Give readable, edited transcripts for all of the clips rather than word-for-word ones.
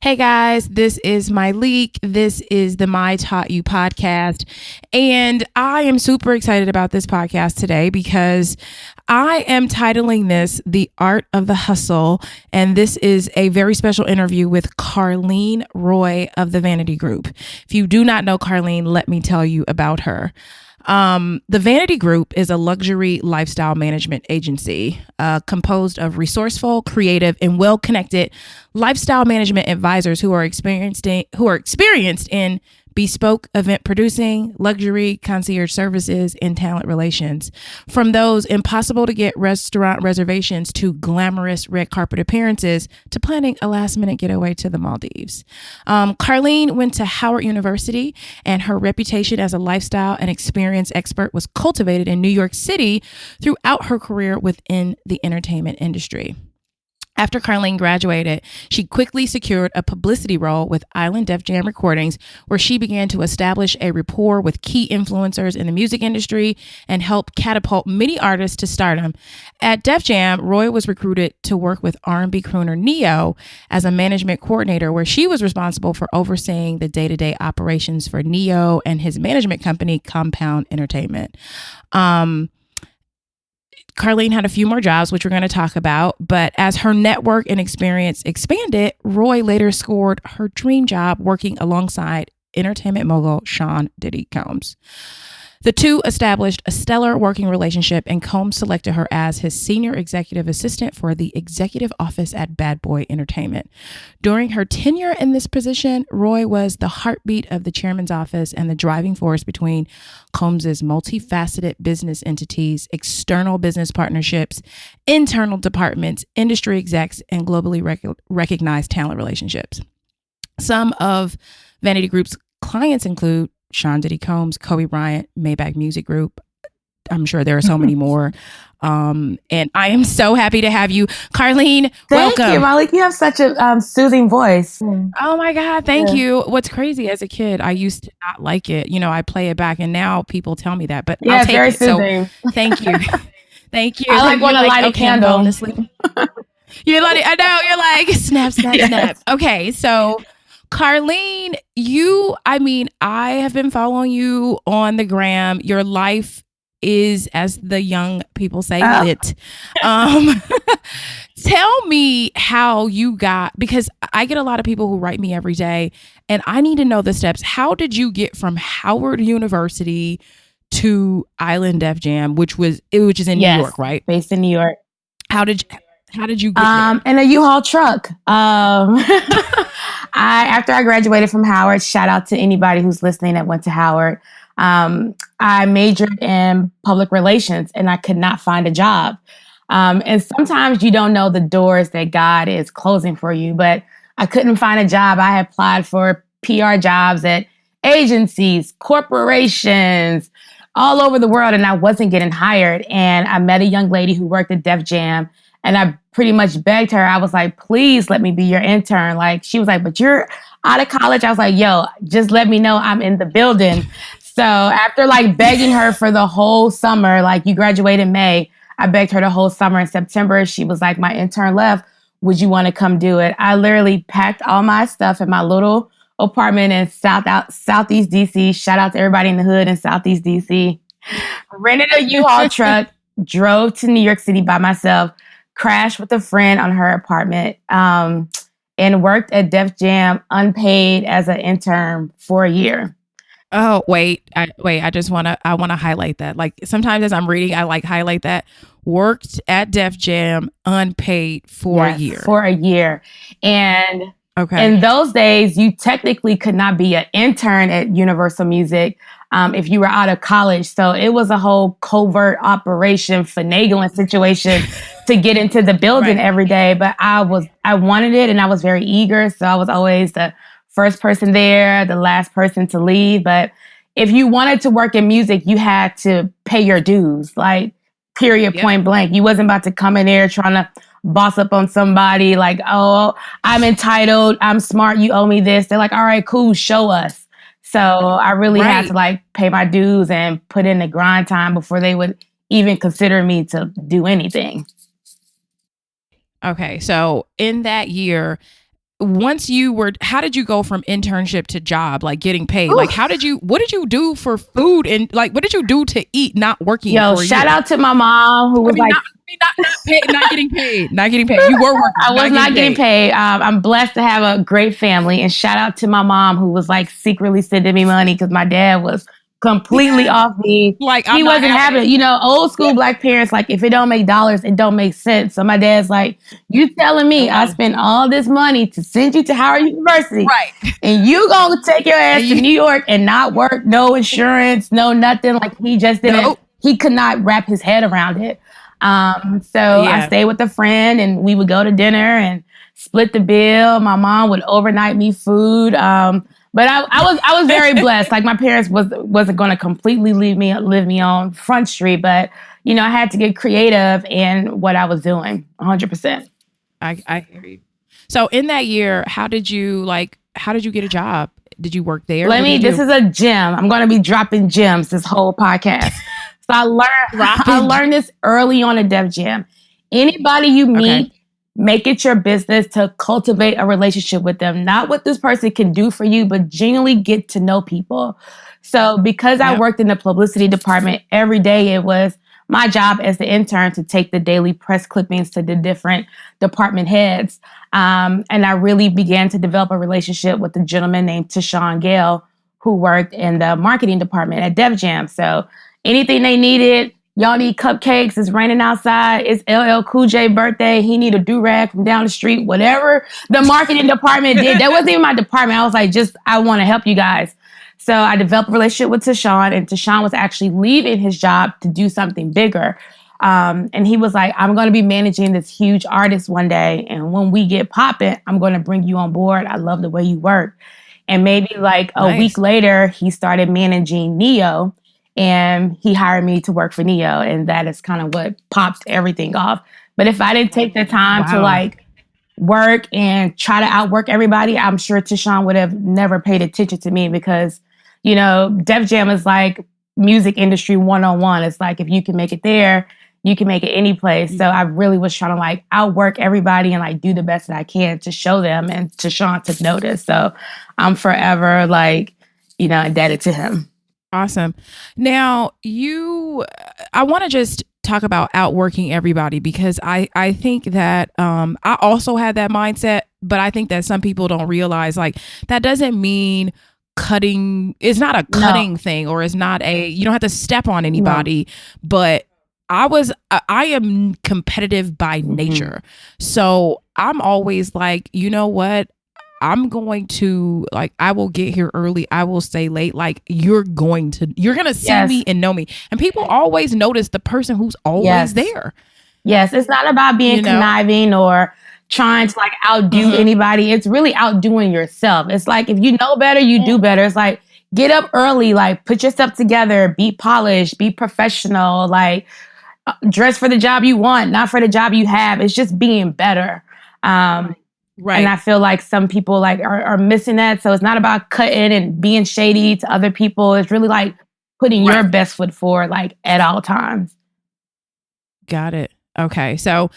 Hey guys, this is my leak. This is the My Taught You podcast. And I am super excited about this podcast today because I am titling this The Art of the Hustle. And this is a very special interview with Karleen Roy of the Vanity Group. If you do not know Karleen, let me tell you about her. The Vanity Group is a luxury lifestyle management agency composed of resourceful, creative, and well-connected lifestyle management advisors who are experienced in bespoke event producing, luxury concierge services, and talent relations. From those impossible to get restaurant reservations to glamorous red carpet appearances to planning a last minute getaway to the Maldives. Karleen went to Howard University, and her reputation as a lifestyle and experience expert was cultivated in New York City throughout her career within the entertainment industry. After Karleen graduated, she quickly secured a publicity role with Island Def Jam Recordings, where she began to establish a rapport with key influencers in the music industry and help catapult many artists to stardom. At Def Jam, Roy was recruited to work with R&B crooner Neo as a management coordinator, where she was responsible for overseeing the day-to-day operations for Neo and his management company, Compound Entertainment. Karleen had a few more jobs, which we're going to talk about, but as her network and experience expanded, Roy later scored her dream job working alongside entertainment mogul Sean Diddy Combs. The two established a stellar working relationship, and Combs selected her as his senior executive assistant for the executive office at Bad Boy Entertainment. During her tenure in this position, Roy was the heartbeat of the chairman's office and the driving force between Combs's multifaceted business entities, external business partnerships, internal departments, industry execs, and globally recognized talent relationships. Some of Vanity Group's clients include Sean Diddy Combs, Kobe Bryant, Maybach Music Group. I'm sure there are so many more. And I am so happy to have you. Karleen, welcome. Thank you, Malik. You have such a soothing voice. Oh my God, thank you. What's crazy, as a kid, I used to not like it. You know, I play it back and now people tell me that, but Yeah, I'll take very it. soothing. So thank you. Thank you. I like when I light a candle. You're like, I know, you're like, snap, snap, Yes. snap. Okay, so Karleen, I have been following you on the gram. Your life is, as the young people say, lit. Tell me how you got, because I get a lot of people who write me every day, and I need to know the steps. How did you get from Howard University to Island Def Jam, which is in New York, right? Based in New York. How did you get there? In a U-Haul truck. After I graduated from Howard, shout out to anybody who's listening that went to Howard. I majored in public relations, and I could not find a job. And sometimes you don't know the doors that God is closing for you, but I couldn't find a job. I applied for PR jobs at agencies, corporations, all over the world, and I wasn't getting hired. And I met a young lady who worked at Def Jam, and I pretty much begged her. I was like, please let me be your intern. Like, she was like, but you're out of college. I was like, yo, just let me know I'm in the building. So after like begging her for the whole summer, like, you graduate in May, I begged her the whole summer. In September, she was like, my intern left. Would you want to come do it? I literally packed all my stuff in my little apartment in Southeast DC. Shout out to everybody in the hood in Southeast DC. Rented a U-Haul truck, drove to New York City by myself, crashed with a friend on her apartment, and worked at Def Jam unpaid as an intern for a year. Oh, wait. I want to highlight that. Like, sometimes as I'm reading, I like highlight that. Worked at Def Jam unpaid for a year. For a year. And okay, in those days, you technically could not be an intern at Universal Music if you were out of college. So it was a whole covert operation, finagling situation to get into the building every day. But I wanted it, and I was very eager. So I was always the first person there, the last person to leave. But if you wanted to work in music, you had to pay your dues, like, period, point blank. You wasn't about to come in there trying to boss up on somebody like, oh, I'm entitled, I'm smart, you owe me this. They're like, all right, cool, show us. So I really had to like pay my dues and put in the grind time before they would even consider me to do anything. Okay, so in that year, once how did you go from internship to job, like getting paid? Ooh. Like, what did you do for food, and like, what did you do to eat not working for a shout year? out to my mom who was Not getting paid. You were working. I was not getting paid. I'm blessed to have a great family. And shout out to my mom who was like secretly sending me money because my dad was completely off me. Like, he wasn't having it. You know, old school Black parents, like, if it don't make dollars, it don't make sense. So my dad's like, you telling me I spent all this money to send you to Howard University, right? And you gonna take your ass to New York and not work, no insurance, no nothing. Like, he just didn't, he could not wrap his head around it. I stayed with a friend and we would go to dinner and split the bill. My mom would overnight me food. But I was very blessed. Like, my parents wasn't going to completely leave me on Front Street, but you know, I had to get creative in what I was doing. 100%. I hear you. So in that year, how did you get a job? Did you work there? This is a gem. I'm going to be dropping gems this whole podcast. So I learned this early on at Def Jam. Anybody you meet, make it your business to cultivate a relationship with them. Not what this person can do for you, but genuinely get to know people. So because I worked in the publicity department, every day it was my job as the intern to take the daily press clippings to the different department heads. And I really began to develop a relationship with a gentleman named Tashawn Gale, who worked in the marketing department at Def Jam. So anything they needed, y'all need cupcakes, it's raining outside, it's LL Cool J birthday, he need a do-rag from down the street, whatever the marketing department did. That wasn't even my department. I was like, I want to help you guys. So I developed a relationship with Tashawn, and Tashawn was actually leaving his job to do something bigger. And he was like, I'm going to be managing this huge artist one day. And when we get popping, I'm going to bring you on board. I love the way you work. And maybe like a week later, he started managing Neo. And he hired me to work for Neo, and that is kind of what popped everything off. But if I didn't take the time to like work and try to outwork everybody, I'm sure Tashawn would have never paid attention to me because, you know, Def Jam is like music industry 101. It's like, if you can make it there, you can make it any place. So I really was trying to like outwork everybody and like do the best that I can to show them. And Tashawn took notice. So I'm forever like, you know, indebted to him. Awesome. Now, I want to just talk about outworking everybody because I think that I also had that mindset, but I think that some people don't realize like that doesn't mean cutting. It's not a cutting thing, or it's not you don't have to step on anybody, but I am competitive by nature. So I'm always like, you know what? I'm going to like, I will get here early. I will stay late. Like, you're going to see me and know me. And people always notice the person who's always there. Yes. It's not about being conniving or trying to like outdo anybody. It's really outdoing yourself. It's like, if you know better, you do better. It's like, get up early, like put yourself together, be polished, be professional, like dress for the job you want, not for the job you have. It's just being better. Right. And I feel like some people like are missing that. So it's not about cutting and being shady to other people. It's really like putting your best foot forward, like at all times. Got it. Okay. So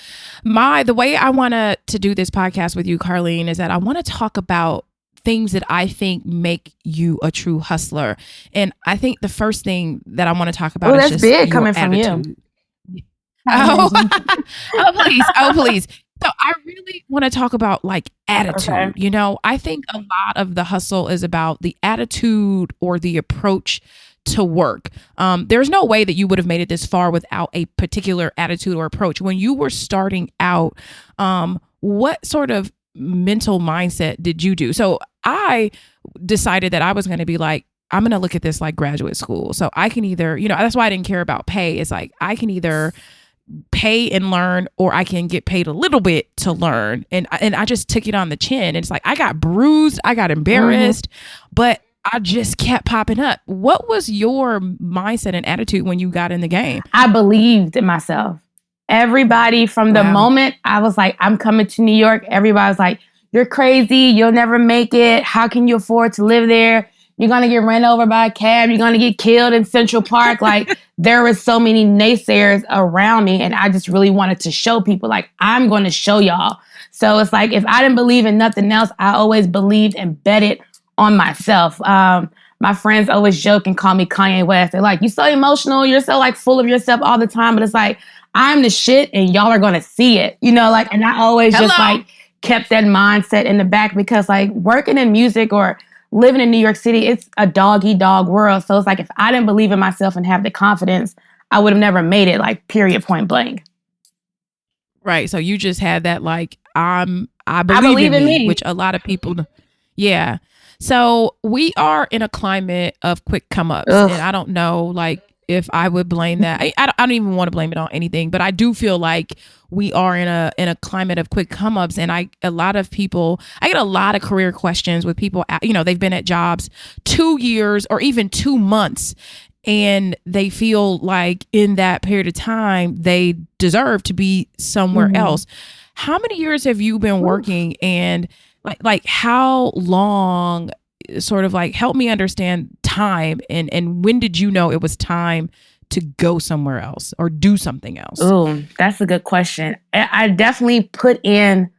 the way I want to do this podcast with you, Karleen, is that I want to talk about things that I think make you a true hustler. And I think the first thing that I want to talk about is just big coming attitude. From you. Oh, please. So I really want to talk about like attitude. Okay. You know, I think a lot of the hustle is about the attitude or the approach to work. There's no way that you would have made it this far without a particular attitude or approach. When you were starting out, what sort of mental mindset did you do? So I decided that I was going to be like, I'm going to look at this like graduate school. So I can either, you know, that's why I didn't care about pay. It's like, I can either pay and learn, or I can get paid a little bit to learn. And I just took it on the chin. And it's like, I got bruised, I got embarrassed, but I just kept popping up. What was your mindset and attitude when you got in the game? I believed in myself. Everybody from the moment I was like, I'm coming to New York, everybody was like, you're crazy. You'll never make it. How can you afford to live there? You're going to get ran over by a cab. You're going to get killed in Central Park. Like, there were so many naysayers around me. And I just really wanted to show people, like, I'm going to show y'all. So it's like, if I didn't believe in nothing else, I always believed and bet it on myself. My friends always joke and call me Kanye West. They're like, you're so emotional. You're so like full of yourself all the time. But it's like, I'm the shit and y'all are going to see it, you know, like, and I always just like kept that mindset in the back, because like working in music or living in New York City, it's a dog-eat-dog world. So it's like, if I didn't believe in myself and have the confidence, I would have never made it, like, period, point blank. Right. So you just had that, like, I believe in me, which a lot of people, yeah. So we are in a climate of quick come ups. And I don't know, like, if I would blame that. I don't even want to blame it on anything, but I do feel like we are in a climate of quick come ups. And I get a lot of career questions with people, you know, they've been at jobs 2 years or even 2 months. And they feel like in that period of time, they deserve to be somewhere else. How many years have you been working, and like how long, sort of like, help me understand time, and when did you know it was time to go somewhere else or do something else? Oh, that's a good question. I definitely put in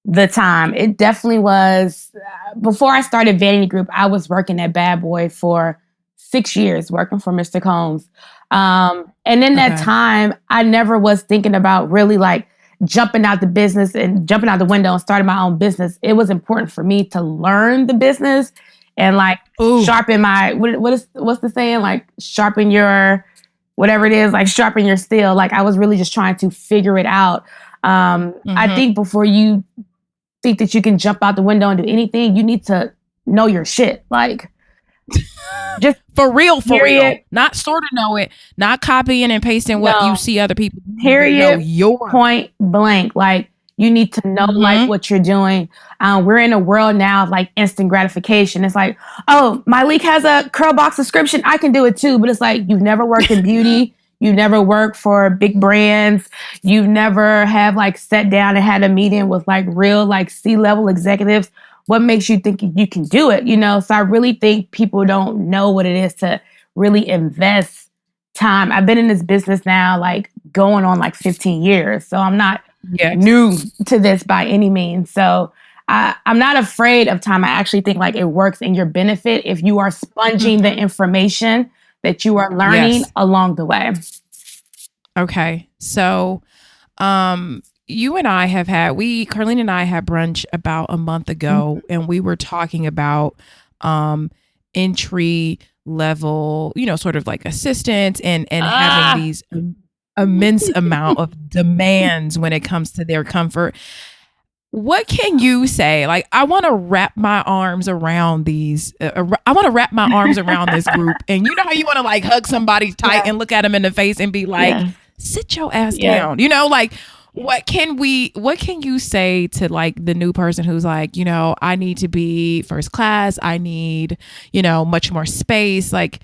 the time. It definitely was, before I started Vanity Group, I was working at Bad Boy for 6 years, working for Mr. Combs. And in that time, I never was thinking about really like jumping out the business and jumping out the window and starting my own business. It was important for me to learn the business and like sharpen my, what's the saying? Like, sharpen your, whatever it is, like sharpen your steel. Like, I was really just trying to figure it out. I think before you think that you can jump out the window and do anything, you need to know your shit. Like, just for real, not sort of know it, not copying and pasting what you see other people do. Period. Point blank. Like, you need to know like what you're doing. We're in a world now of like instant gratification. It's like, oh, my leak has a curl box subscription, I can do it too. But it's like, you've never worked in beauty. You've never worked for big brands. You've never have like sat down and had a meeting with like real like C-level executives. What makes you think you can do it? You know, so I really think people don't know what it is to really invest time. I've been in this business now, like going on like 15 years. So I'm not new to this by any means. So I'm not afraid of time. I actually think like it works in your benefit if you are sponging the information that you are learning along the way. Okay. So, you and I have had, Karleen and I had brunch about a month ago, and we were talking about entry level, you know, sort of like assistants and having these immense amount of demands when it comes to their comfort. What can you say? Like, I want to wrap my arms around these. I want to wrap my arms around this group. And you know how you want to like hug somebody tight and look at them in the face and be like, sit your ass down. You know, like, what can you say to like the new person who's like, you know, I need to be first class. I need, you know, much more space. Like,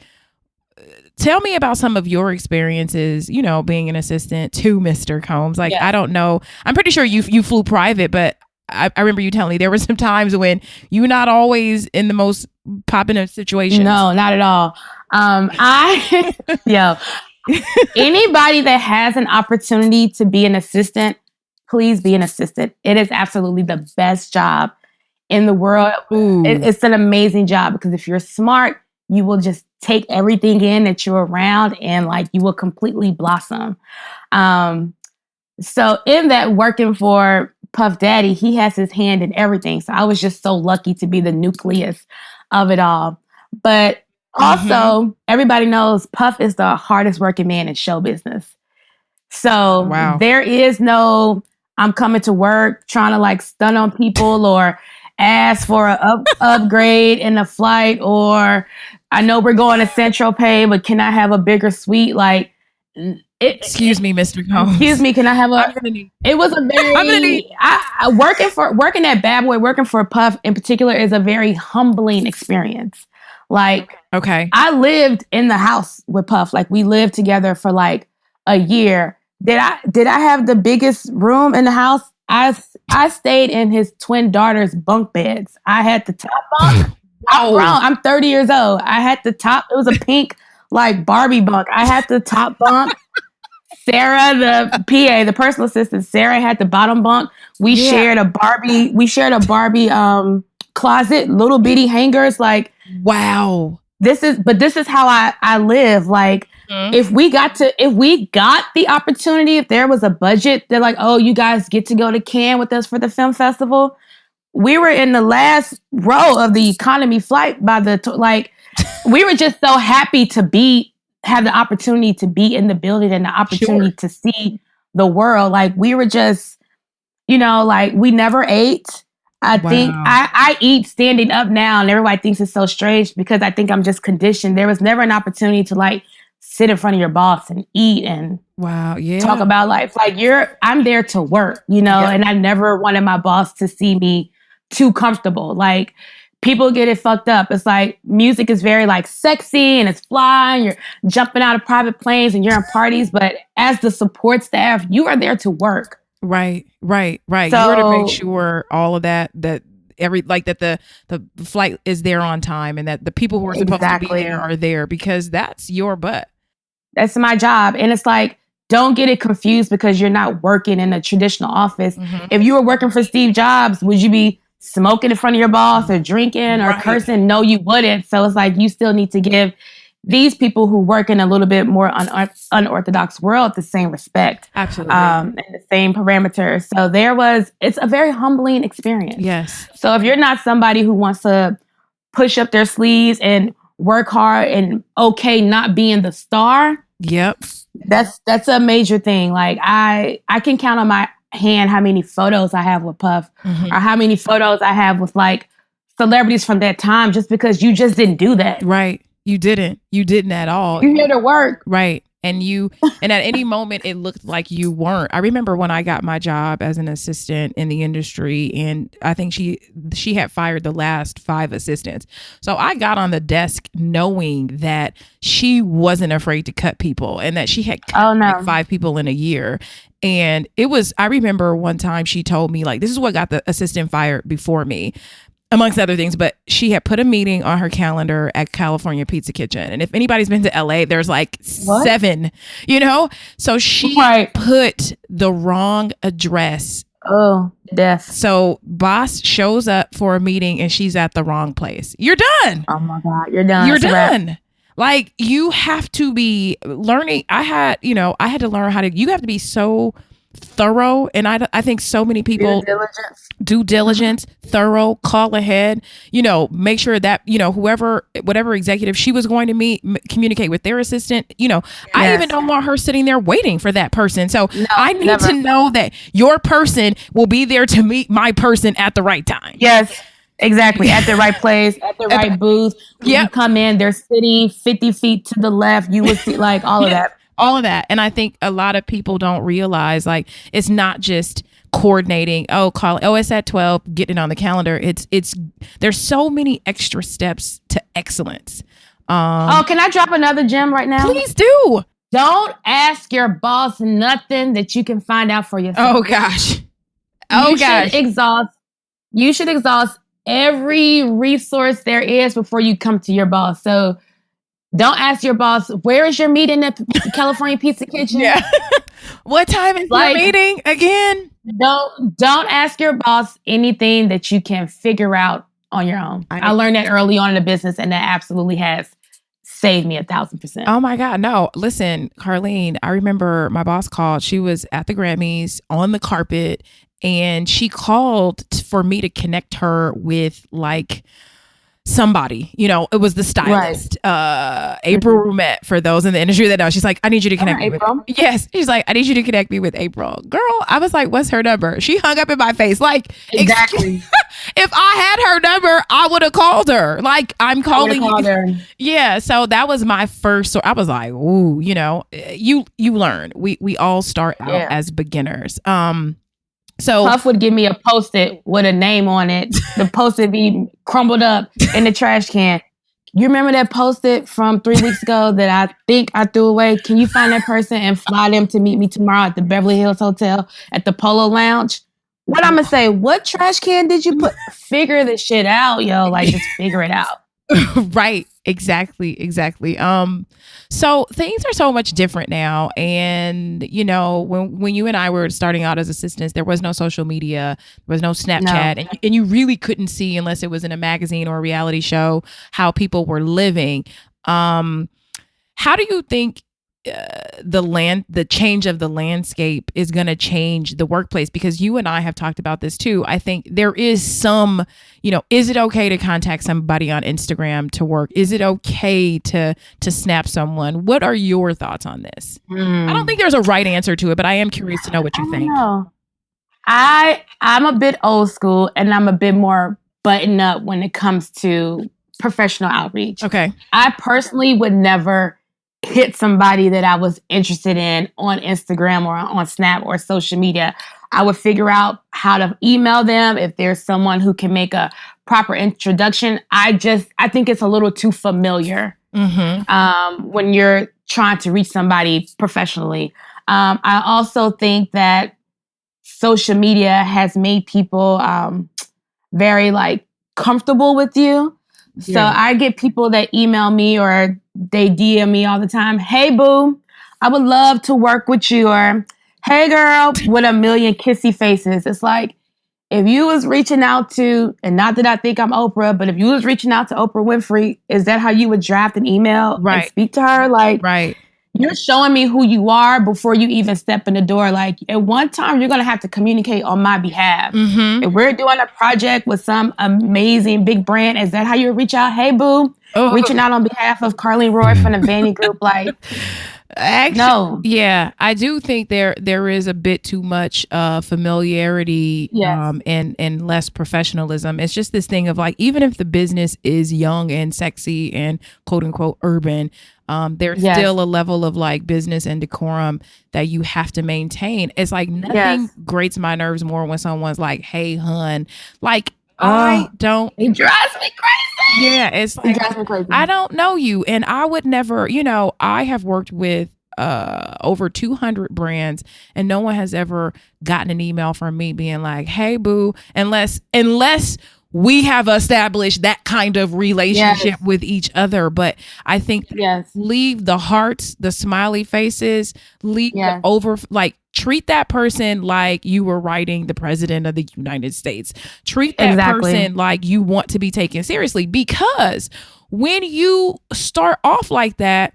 tell me about some of your experiences, you know, being an assistant to Mr. Combs. Like, I don't know. I'm pretty sure you flew private, but I remember you telling me there were some times when you're not always in the most popular situations. No, not at all. Anybody that has an opportunity to be an assistant, please be an assistant. It is absolutely the best job in the world. It's an amazing job, because if you're smart, you will just take everything in that you're around, and like you will completely blossom. So in that, working for Puff Daddy, he has his hand in everything. So I was just so lucky to be the nucleus of it all. But also, everybody knows Puff is the hardest working man in show business. So there is no, I'm coming to work trying to like stun on people or ask for an upgrade in the flight, or I know we're going to Central Pay, but can I have a bigger suite? Like, excuse me, Mr. Combs. Excuse me, can I have it was a very, working at Bad Boy, working for Puff in particular is a very humbling experience. Like, I lived in the house with Puff. Like, we lived together for like a year. Did I have the biggest room in the house? I stayed in his twin daughter's bunk beds. I had the top bunk. I'm 30 years old. I had the top. It was a pink like Barbie bunk. I had the top bunk. Sarah, the PA, the personal assistant, Sarah had the bottom bunk. We shared a Barbie. We shared a Barbie closet, little bitty hangers. Like, wow. This is how I live. Like, if we got the opportunity, if there was a budget, they're like, oh, you guys get to go to Cannes with us for the film festival. We were in the last row of the economy flight we were just so happy to have the opportunity to be in the building and the opportunity to see the world. Like, we were just, like, we never ate. I think I eat standing up now, and everybody thinks it's so strange because I think I'm just conditioned. There was never an opportunity to like sit in front of your boss and eat and talk about life. Like, I'm there to work, and I never wanted my boss to see me too comfortable. Like, people get it fucked up. It's like music is very like sexy and it's fly, and you're jumping out of private planes and you're in parties. But as the support staff, you are there to work. Right. So, you're to make sure all of that the flight is there on time, and that the people who are supposed to be there are there, because that's your butt. That's my job. And it's like, don't get it confused because you're not working in a traditional office. If you were working for Steve Jobs, would you be smoking in front of your boss or drinking or cursing? No, you wouldn't. So it's like, you still need to give these people who work in a little bit more unorthodox world the same respect. Absolutely. And the same parameters. So it's a very humbling experience. Yes. So if you're not somebody who wants to push up their sleeves and work hard and not being the star. Yep. That's a major thing. Like, I can count on my hand how many photos I have with Puff or how many photos I have with like celebrities from that time, just because you just didn't do that. Right. You didn't at all. You're here to work. Right. And at any moment it looked like you weren't. I remember when I got my job as an assistant in the industry, and I think she had fired the last 5 assistants. So I got on the desk knowing that she wasn't afraid to cut people, and that she had cut like 5 people in a year. And I remember one time she told me, like, this is what got the assistant fired before me, amongst other things, but she had put a meeting on her calendar at California Pizza Kitchen. And if anybody's been to LA, there's like 7, So she put the wrong address. Oh, death. So boss shows up for a meeting and she's at the wrong place. You're done. Oh my God, you're done. You're done. Like, you have to be learning. I had to learn you have to be so thorough, and I think so many people due diligence, thorough, call ahead, make sure that whatever executive she was going to meet, communicate with their assistant. I even don't want her sitting there waiting for that person. So I need to know that your person will be there to meet my person at the right time. Yes, exactly. At the right place, at the right booth. When you come in, they're sitting 50 feet to the left. You will see like all of that. All of that. And I think a lot of people don't realize, like, it's not just coordinating. It's at 12, getting it on the calendar. There's so many extra steps to excellence. Can I drop another gem right now? Please do. Don't ask your boss nothing that you can find out for yourself. Oh gosh. You should exhaust every resource there is before you come to your boss. So don't ask your boss, where is your meeting at the California Pizza Kitchen? Yeah. What time is your meeting again? Don't ask your boss anything that you can figure out on your own. I learned that early on in the business, and that absolutely has saved me 1,000%. Oh my God. No, listen, Karleen, I remember my boss called. She was at the Grammys on the carpet, and she called for me to connect her with like somebody, it was the stylist, April Rumet, for those in the industry that know. She's like, I need you to connect me with April. Yes. She's like, I need you to connect me with April. Girl, I was like, what's her number? She hung up in my face. Like, exactly. If I had her number, I would have called her. Like, I'm calling you. Yeah. So that was my first. So I was like, ooh, you learn. We all start out as beginners. So Puff would give me a Post-it with a name on it. The Post-it be crumbled up in the trash can. You remember that Post-it from 3 weeks ago that I think I threw away? Can you find that person and fly them to meet me tomorrow at the Beverly Hills Hotel at the Polo Lounge? What I'm going to say, what trash can did you put? Figure this shit out, yo. Like, just figure it out. Right. Exactly. So things are so much different now. And, when you and I were starting out as assistants, there was no social media, there was no No. Snapchat, and you really couldn't see, unless it was in a magazine or a reality show, how people were living. How do you think the change of the landscape is going to change the workplace? Because you and I have talked about this too. I think there is some, is it okay to contact somebody on Instagram to work? Is it okay to snap someone? What are your thoughts on this? I don't think there's a right answer to it, but I am curious to know what I you don't think. know. I'm a bit old school, and I'm a bit more button up when it comes to professional outreach. Okay. I personally would never hit somebody that I was interested in on Instagram or on Snap or social media. I would figure out how to email them if there's someone who can make a proper introduction. I think it's a little too familiar when you're trying to reach somebody professionally. I also think that social media has made people very like comfortable with you. So Yeah. I get people that email me or they DM me all the time. Hey, boo, I would love to work with you. Or, hey, girl, with a million kissy faces. It's like, if you was reaching out to, and not that I think I'm Oprah, but if you was reaching out to Oprah Winfrey, is that how you would draft an email and Right. speak to her? Like, Right. you're showing me who you are before you even step in the door. Like, at one time, you're going to have to communicate on my behalf. If we're doing a project with some amazing big brand, is that how you reach out? Hey, boo, reaching out on behalf of Karleen Roy from the Vanity Group. Like, Actually, no. yeah, I do think there is a bit too much familiarity Yes. and less professionalism. It's just this thing of like, even if the business is young and sexy and quote unquote urban, there's Yes. still a level of like business and decorum that you have to maintain. It's like nothing Yes. grates my nerves more when someone's like, "Hey, hun," like I don't. It drives me crazy. Yeah, it's It like drives me crazy. I don't know you, and I would never. I have worked with over 200 brands, and no one has ever gotten an email from me being like, "Hey, boo," unless we have established that kind of relationship with each other. But I think Yes. leave the hearts, the smiley faces, leave the Yes. treat that person like you were writing the president of the United States. Treat that Exactly. person like you want to be taken seriously, because when you start off like that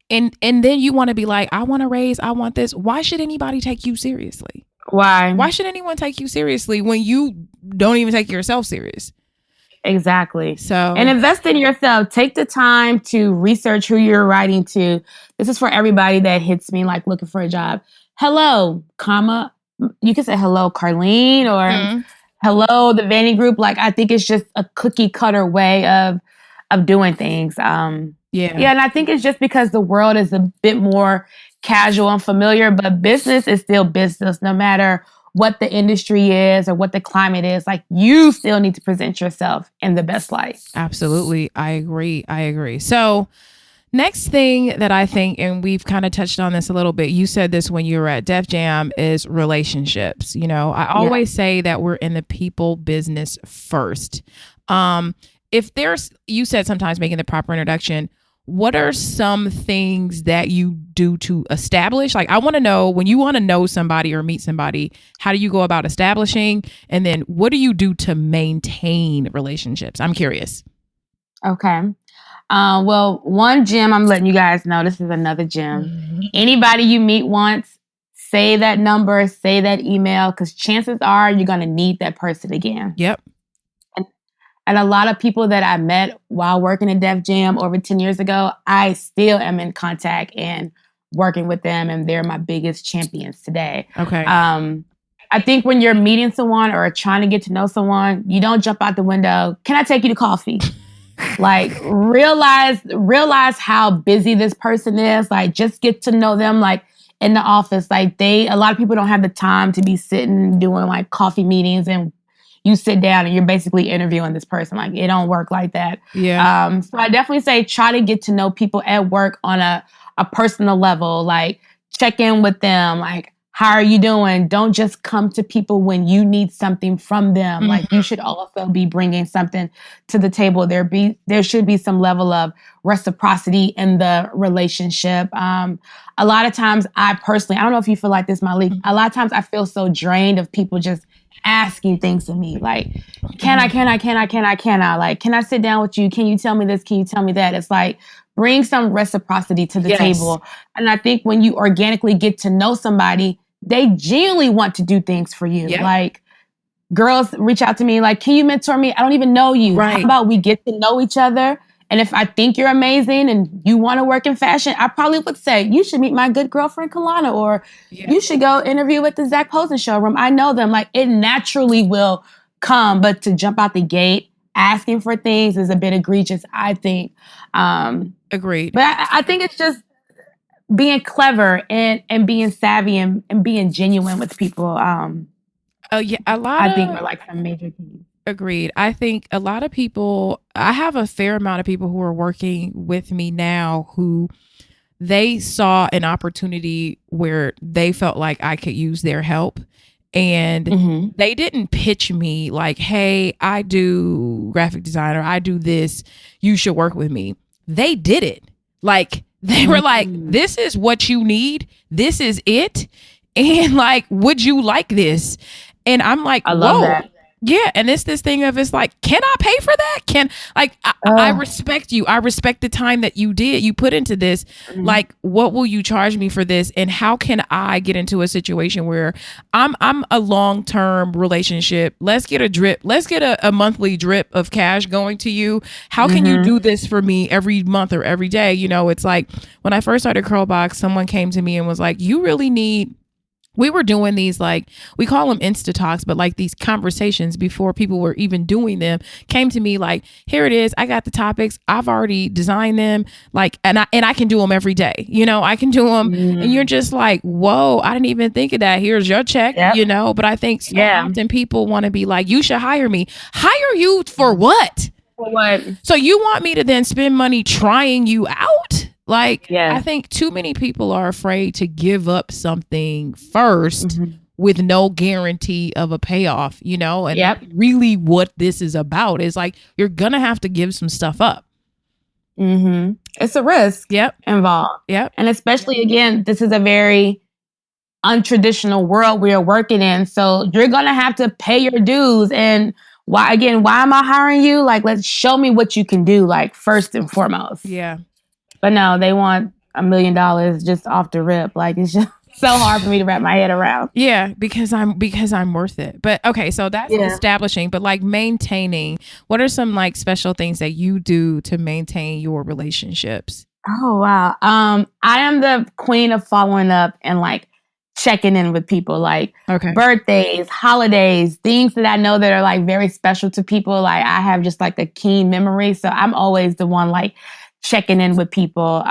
and then you want to be like, I want to raise, I want this, why should anybody take you seriously? Why should anyone take you seriously when you don't even take yourself serious? Exactly. So, and invest in yourself. Take the time to research who you're writing to. This is for everybody that hits me like looking for a job. Hello, comma. You can say hello, Karleen, or hello, the Vanity Group. Like, I think it's just a cookie cutter way of doing things. Yeah, and I think it's just because the world is a bit more casual and familiar, but business is still business, no matter what the industry is or what the climate is. Like, you still need to present yourself in the best light. Absolutely. I agree. So, next thing that I think, and we've kind of touched on this a little bit, you said this when you were at Def Jam, is relationships. I always say that we're in the people business first. You said sometimes making the proper introduction. What are some things that you do to establish? Like, I want to know, when you want to know somebody or meet somebody, how do you go about establishing? And then what do you do to maintain relationships? I'm curious. Okay. Well, one gym, I'm letting you guys know, this is another gym. Anybody you meet once, say that number, say that email, because chances are you're going to need that person again. Yep. And a lot of people that I met while working at Def Jam over 10 years ago, I still am in contact and working with them, and they're my biggest champions today. Okay. I think when you're meeting someone or trying to get to know someone, you don't jump out the window. Can I take you to coffee? Like, realize how busy this person is. Like, just get to know them. Like, in the office, like, a lot of people don't have the time to be sitting doing like coffee meetings and you sit down and you're basically interviewing this person. Like, it don't work like that. Yeah. So I definitely say try to get to know people at work on a personal level. Like, check in with them. Like, how are you doing? Don't just come to people when you need something from them. Like you Mhm. should also be bringing something to the table. There should be some level of reciprocity in the relationship. A lot of times, I don't know if you feel like this, Malik. A lot of times, I feel so drained of people just asking things of me, like, can I, Mhm. can I, can I, can I, can I, like, can I sit down with you? Can you tell me this? Can you tell me that? It's like bring some reciprocity to the Yes. table. And I think when you organically get to know somebody, they genuinely want to do things for you. Yep. Like girls reach out to me like, can you mentor me? I don't even know you. How Right. about we get to know each other? And if I think you're amazing and you want to work in fashion, I probably would say, you should meet my good girlfriend, Kalana, or Yeah. you should go interview at the Zach Posen showroom. I know them. Like it naturally will come, but to jump out the gate asking for things is a bit egregious, I think. Agreed. But I think it's just being clever and being savvy and being genuine with people. Oh yeah, a lot I think are of like some major keys. agreed. I think a lot of people, I have a fair amount of people who are working with me now who they saw an opportunity where they felt like I could use their help. And Mm-hmm. they didn't pitch me like, hey, I do graphic design or I do this. You should work with me. They did it. Like, they were like, Mm-hmm. this is what you need. This is it. And like, would you like this? And I'm like, I love whoa. that. Yeah, and it's this thing of it's like, can I pay for that? Can like I Uh, respect you. I respect the time that you put into this. mm-hmm. Like, what will you charge me for this? And how can I get into a situation where I'm a long term relationship? Let's get a drip. Let's get a monthly drip of cash going to you. How can you Mm-hmm. do this for me every month or every day? You know, it's like when I first started Curlbox, someone came to me and was like, you really need we were doing these like we call them insta talks, but like these conversations before people were even doing them came to me like, here it is, I got the topics, I've already designed them, like and I can do them every day, you know, I can do them. And you're Mm. just like, whoa, I didn't even think of that, here's your check, Yep. you know. But I think so Yeah. often people want to be like, you should hire me. Hire you for what? For what? So you want me to then spend money trying you out? Like, I Yeah. think too many people are afraid to give up something first Mm-hmm. with no guarantee of a payoff, you know? And Yep. really what this is about is like, you're going to have to give some stuff up. Mm-hmm. It's a risk Yep. involved. Yep. And especially again, this is a very untraditional world we are working in. So you're gonna have to pay your dues. And why am I hiring you? Like, let's show me what you can do, like first and foremost. Yeah. But no, they want $1 million just off the rip. Like it's just so hard for me to wrap my head around. Yeah, because I'm worth it. But okay, so that's Yeah. establishing, but like maintaining, what are some like special things that you do to maintain your relationships? Oh wow. I am the queen of following up and like checking in with people, like Okay. birthdays, holidays, things that I know that are like very special to people. Like I have just like a keen memory, so I'm always the one like checking in with people.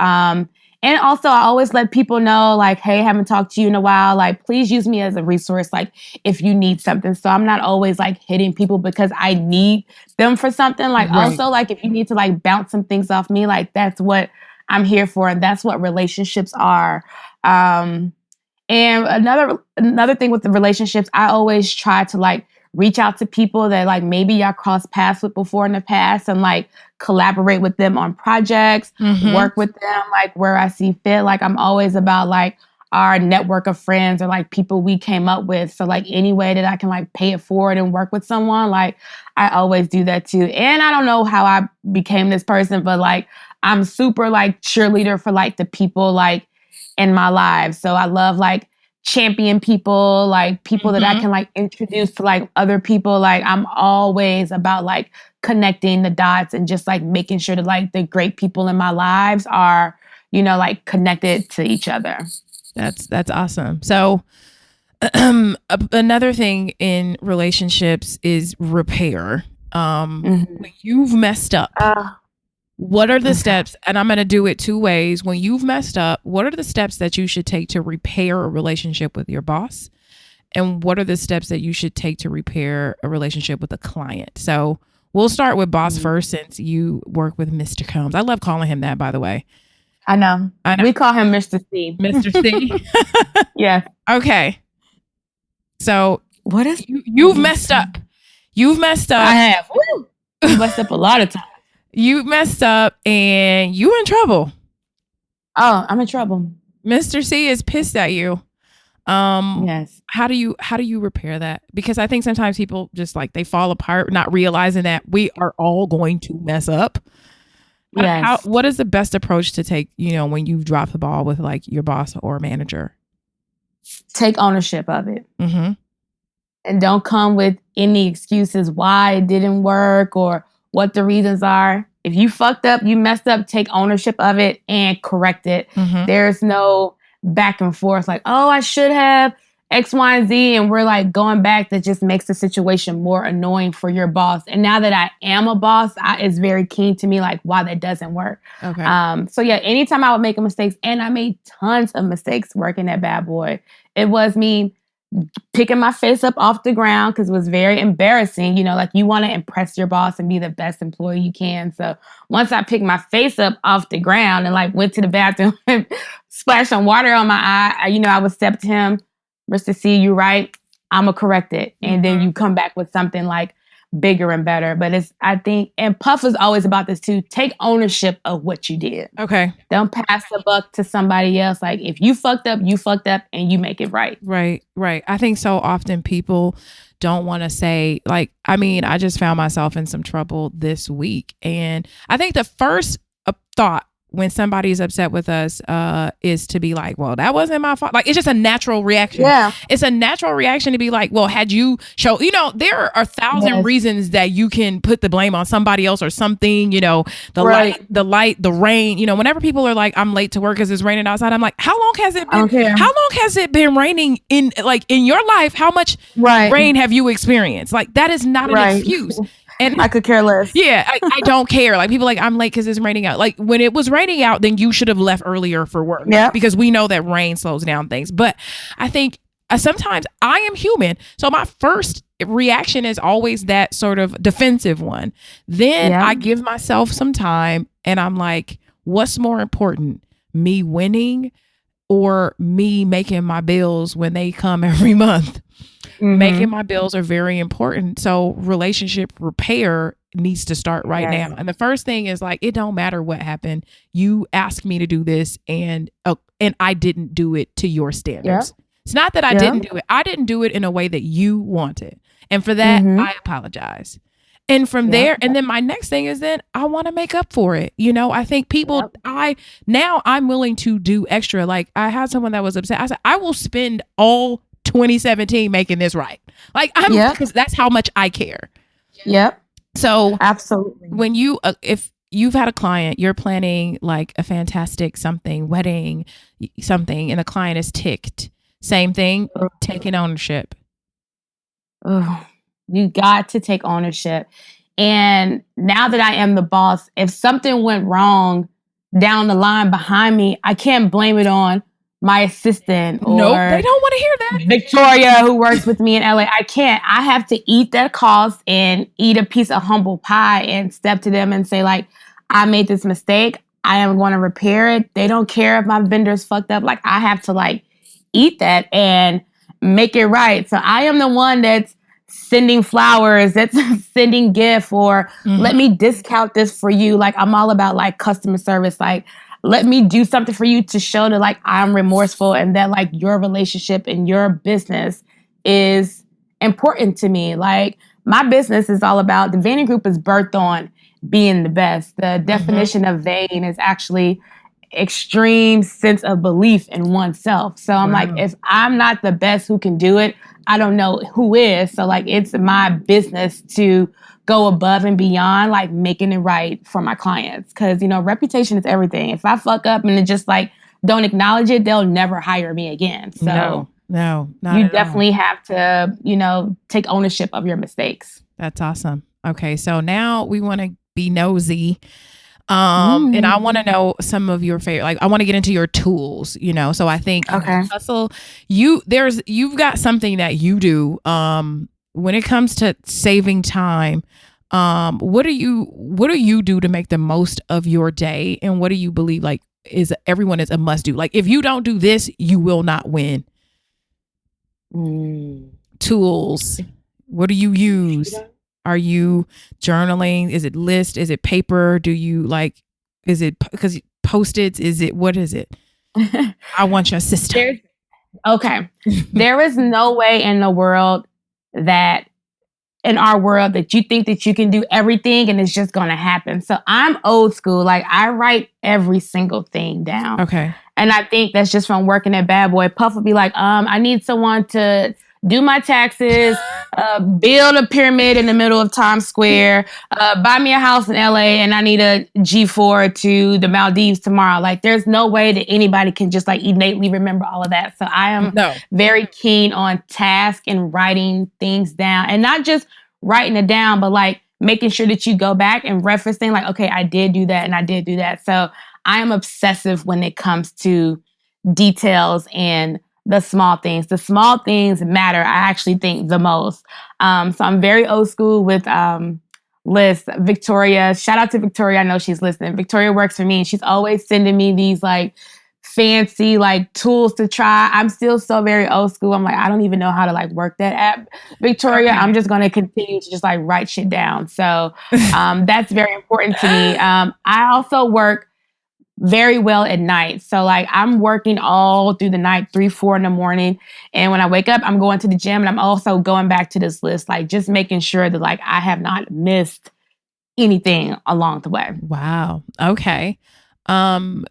And also I always let people know like, hey, haven't talked to you in a while. Like, please use me as a resource, like if you need something. So I'm not always like hitting people because I need them for something. Like Right. also like if you need to like bounce some things off me, like that's what I'm here for, and that's what relationships are. And another thing with the relationships, I always try to like reach out to people that like maybe y'all crossed paths with before in the past and like collaborate with them on projects, Mm-hmm. work with them like where I see fit. Like I'm always about like our network of friends or like people we came up with. So like any way that I can like pay it forward and work with someone, like I always do that too. And I don't know how I became this person, but like I'm super like cheerleader for like the people like in my life. So I love like champion people, like people that I Mm-hmm. can like introduce to like other people. Like I'm always about like connecting the dots and just like making sure that like the great people in my lives are, you know, like connected to each other. That's awesome. So another thing in relationships is repair. Mm-hmm. When you've messed up, Uh, what are the okay. steps? And I'm going to do it two ways. When you've messed up, what are the steps that you should take to repair a relationship with your boss? And what are the steps that you should take to repair a relationship with a client? So we'll start with boss Mm-hmm. first, since you work with Mr. Combs. I love calling him that, by the way. I know. I know. We call him Mr. C. Mr. C. Yeah. Okay. So What is you've messed up. You've messed up. I have. Woo. I messed up a lot of times. You messed up and you in trouble. Oh, I'm in trouble. Mr. C is pissed at you. Yes. How do you repair that? Because I think sometimes people just like they fall apart, not realizing that we are all going to mess up. Yes. What is the best approach to take, when you drop the ball with like your boss or manager? Take ownership of it. Mm-hmm. And don't come with any excuses why it didn't work or what the reasons are. If you fucked up, you messed up, take ownership of it and correct it. Mm-hmm. There's no back and forth like, oh, I should have X, Y, and Z. And we're like going back. That just makes the situation more annoying for your boss. And now that I am a boss, it's very keen to me like why that doesn't work. Okay. So yeah, anytime I would make a mistake, and I made tons of mistakes working at Bad Boy, it was me picking my face up off the ground because it was very embarrassing. Like you want to impress your boss and be the best employee you can. So once I picked my face up off the ground and like went to the bathroom and splashed some water on my eye, I would step to him, Mr. C, you right, I'm going to correct it. And then you come back with something like bigger and better. But I think, and Puff is always about this too, take ownership of what you did. Okay. Don't pass the buck to somebody else. Like if you fucked up, and you make it right. Right. I think so often people don't want to say like, I just found myself in some trouble this week. And I think the first thought when somebody's upset with us is to be like, well, that wasn't my fault. Like, it's just a natural reaction. Yeah. It's a natural reaction to be like, well, had you show, there are 1,000 reasons that you can put the blame on somebody else or something, the light, the rain, whenever people are like, I'm late to work because it's raining outside. I'm like, how long has it been raining in your life? How much rain have you experienced? Like, that is not an excuse. And I could care less. Yeah, I don't care. Like people like, I'm late because it's raining out. Like when it was raining out, then you should have left earlier for work. Yeah. Because we know that rain slows down things. But I think sometimes I am human. So my first reaction is always that sort of defensive one. Then I give myself some time and I'm like, what's more important? Me winning or me making my bills when they come every month? Mm-hmm. Making my bills are very important. So relationship repair needs to start right now. And the first thing is like, it don't matter what happened. You asked me to do this and I didn't do it to your standards. Yeah. It's not that I didn't do it. I didn't do it in a way that you wanted. And for that, I apologize. And from there, and then my next thing is then I want to make up for it. I think people, I'm willing to do extra. Like I had someone that was upset. I said, I will spend all 2017 making this right. Like because that's how much I care. Yep. So absolutely. When if you've had a client, you're planning like a fantastic wedding, something, and the client is ticked. Same thing, taking ownership. Oh, you got to take ownership. And now that I am the boss, if something went wrong down the line behind me, I can't blame it on my assistant or nope, they don't want to hear that. Victoria, who works with me in LA. I can't. I have to eat that cost and eat a piece of humble pie and step to them and say, like, I made this mistake. I am going to repair it. They don't care if my vendor's fucked up. Like, I have to, like, eat that and make it right. So I am the one that's sending flowers, that's sending gift, or let me discount this for you. Like, I'm all about, like, customer service. Like, let me do something for you to show that like I'm remorseful and that like your relationship and your business is important to me. Like my business is all about, the Vanity Group is birthed on being the best. The definition of vain is actually extreme sense of belief in oneself. So I'm like, if I'm not the best who can do it, I don't know who is. So like, it's my business to go above and beyond, like making it right for my clients. Cause reputation is everything. If I fuck up and it just like, don't acknowledge it, they'll never hire me again. So no, not you at definitely all. have to, take ownership of your mistakes. That's awesome. Okay. So now we want to be nosy. And I want to know some of your favorite, like I want to get into your tools, so I think hustle, you've got something that you do, when it comes to saving time. What do you do to make the most of your day? And what do you believe, like, everyone is a must do. Like if you don't do this, you will not win. Tools. What do you use? Are you journaling? Is it list? Is it paper? Do you like, is it because Post-its? Is it, what is it? I want your system. Okay. There is no way in the world that in our world that you think that you can do everything and it's just going to happen. So I'm old school. Like I write every single thing down. Okay. And I think that's just from working at Bad Boy. Puff would be like, I need someone to do my taxes, build a pyramid in the middle of Times Square, buy me a house in LA, and I need a G4 to the Maldives tomorrow. Like there's no way that anybody can just like innately remember all of that. So I am very keen on task and writing things down, and not just writing it down, but like making sure that you go back and referencing like, okay, I did do that and I did do that. So I am obsessive when it comes to details and the small things. The small things matter, I actually think, the most. So I'm very old school with lists. Victoria, shout out to Victoria. I know she's listening. Victoria works for me and she's always sending me these like fancy like tools to try. I'm still so very old school. I'm like, I don't even know how to like work that app. Victoria, I'm just going to continue to just like write shit down. So that's very important to me. I also work very well at night. So like I'm working all through the night, 3, 4 in the morning. And when I wake up, I'm going to the gym and I'm also going back to this list, like just making sure that like I have not missed anything along the way. Wow. Okay.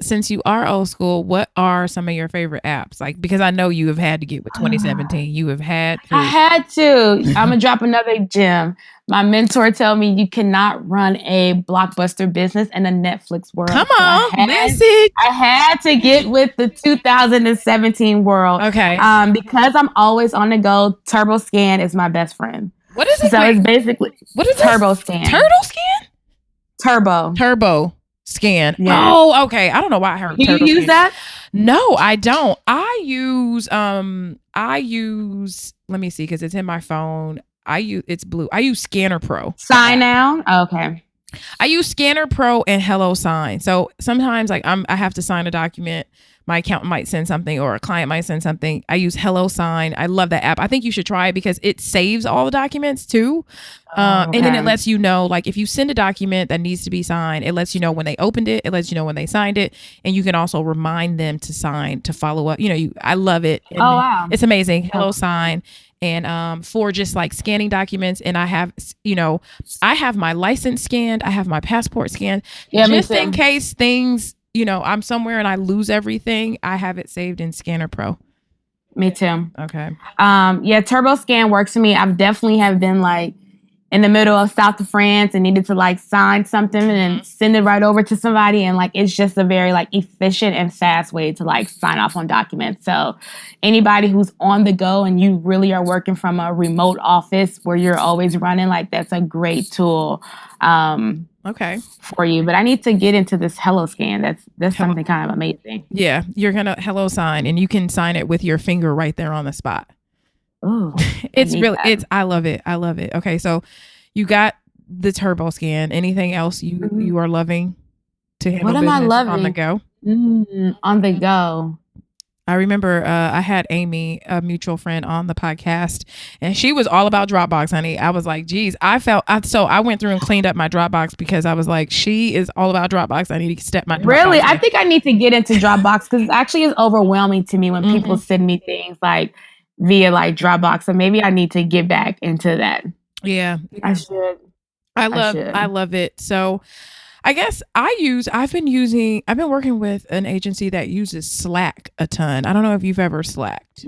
Since you are old school, what are some of your favorite apps? Like, because I know you have had to get with 2017. You have had to. I had to. I'm going to drop another gem. My mentor told me you cannot run a blockbuster business in a Netflix world. Come on, message. I had to get with the 2017 world. Okay. Because I'm always on the go, TurboScan is my best friend. What is it? So it's basically what is TurboScan. Turbo Scan. Yeah. Oh, okay. I don't know why I heard. Do you use that? No, I don't. I use. Let me see, because it's in my phone. It's blue. I use Scanner Pro. Sign Now. Okay. I use Scanner Pro and HelloSign. So sometimes like I have to sign a document. My accountant might send something or a client might send something. I use HelloSign. I love that app. I think you should try it because it saves all the documents too. And then it lets you know, like if you send a document that needs to be signed, it lets you know when they opened it. It lets you know when they signed it. And you can also remind them to sign, to follow up. I love it. And wow. It's amazing. HelloSign. And for just like scanning documents, and I have my license scanned, I have my passport scanned, just in case things, I'm somewhere and I lose everything, I have it saved in Scanner Pro. Me too. Okay. TurboScan works for me. I've definitely have been like in the middle of south of France and needed to like sign something and then send it right over to somebody. And like, it's just a very like efficient and fast way to like sign off on documents. So anybody who's on the go and you really are working from a remote office where you're always running, like that's a great tool for you. But I need to get into this HelloScan. That's something kind of amazing. Yeah. You're going to HelloSign and you can sign it with your finger right there on the spot. Oh, I love it. I love it. Okay, so you got the TurboScan. Anything else you are loving to handle business on the go? On the go. I remember I had Amy, a mutual friend, on the podcast, and she was all about Dropbox, honey. I was like, geez, so I went through and cleaned up my Dropbox because I was like, she is all about Dropbox. I need to step my Dropbox. Really? I think I need to get into Dropbox because it actually is overwhelming to me when people send me things like via like Dropbox. So maybe I need to get back into that. Yeah. I should. I love it. So I guess I've been working with an agency that uses Slack a ton. I don't know if you've ever Slacked,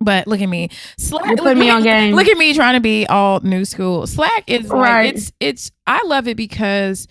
but look at me. Slack, put me on game. Look at me trying to be all new school. Slack is like, I love it because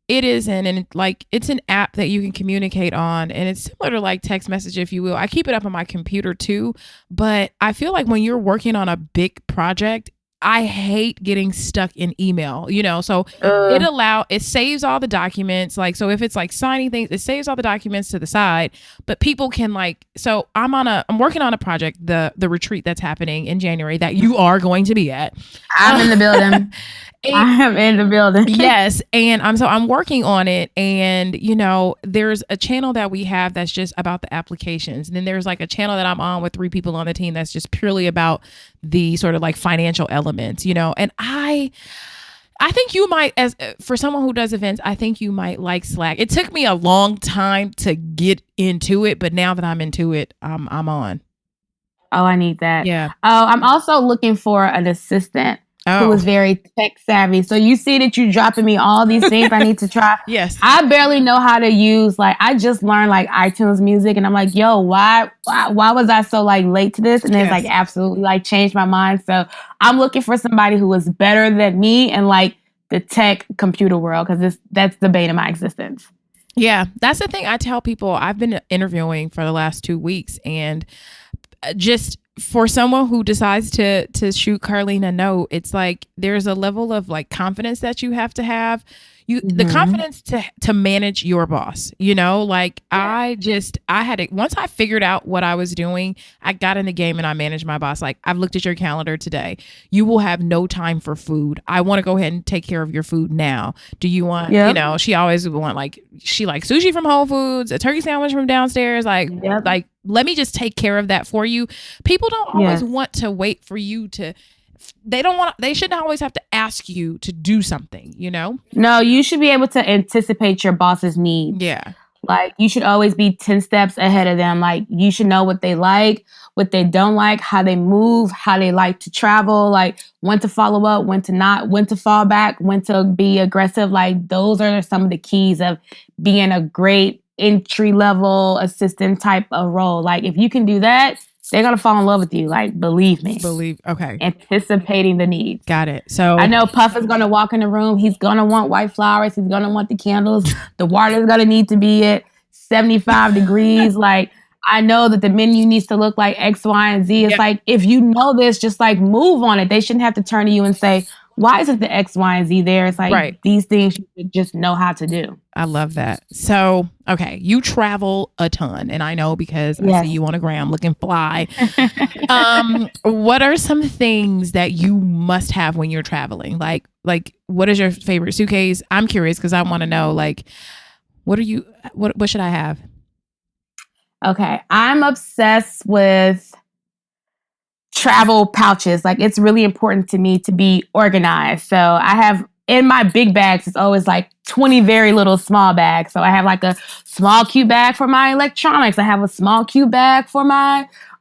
it's an app that you can communicate on, and it's similar to like text message, if you will. I keep it up on my computer too, but I feel like when you're working on a big project, I hate getting stuck in email, so it saves all the documents. Like, so if it's like signing things, it saves all the documents to the side, but people can so I'm working on a project, the retreat that's happening in January that you are going to be at. I'm in the building. I am in the building. Yes, and I'm working on it, and there's a channel that we have that's just about the applications, and then there's like a channel that I'm on with 3 people on the team that's just purely about the sort of like financial elements, and I think you might, as for someone who does events, I think you might like Slack. It took me a long time to get into it, but now that I'm into it, I'm on. Oh, I need that. Yeah. Oh, I'm also looking for an assistant who is very tech savvy. So you see that you're dropping me all these things I need to try. Yes. I barely know how to use, like, I just learned like iTunes music, and I'm like, yo, why was I so like late to this? And then it's like absolutely like changed my mind. So I'm looking for somebody who is better than me in like the tech computer world, because that's the bane of my existence. Yeah, that's the thing I tell people. I've been interviewing for the last 2 weeks, and just for someone who decides to shoot Karleen a note, it's like there's a level of like confidence that you have to have. The confidence to manage your boss, like I had it once I figured out what I was doing. I got in the game and I managed my boss. Like, I've looked at your calendar today. You will have no time for food. I want to go ahead and take care of your food now. Do you want, she always would want she likes sushi from Whole Foods, a turkey sandwich from downstairs. Like, let me just take care of that for you. People don't always want to wait for you to. They shouldn't always have to ask you to do something, No, you should be able to anticipate your boss's needs. Yeah. Like, you should always be 10 steps ahead of them. Like, you should know what they like, what they don't like, how they move, how they like to travel, like when to follow up, when to not, when to fall back, when to be aggressive. Like, those are some of the keys of being a great entry level assistant type of role. Like, if you can do that, they're going to fall in love with you. Like, believe me. Okay. Anticipating the needs. Got it. So I know Puff is going to walk in the room. He's going to want white flowers. He's going to want the candles. The water is going to need to be at 75 degrees. Like, I know that the menu needs to look like X, Y, and Z. It's like, if you know this, just like move on it. They shouldn't have to turn to you and say, why isn't the X, Y, and Z there? It's like, these things you should just know how to do. I love that. So, okay, you travel a ton, and I know because I see you on a gram looking fly. What are some things that you must have when you're traveling? Like what is your favorite suitcase? I'm curious because I want to know, like, what should I have? Okay, I'm obsessed with travel pouches. Like, it's really important to me to be organized. So I have in my big bags, it's always like 20 very little small bags. So I have like a small cute bag for my electronics. I have a small cute bag for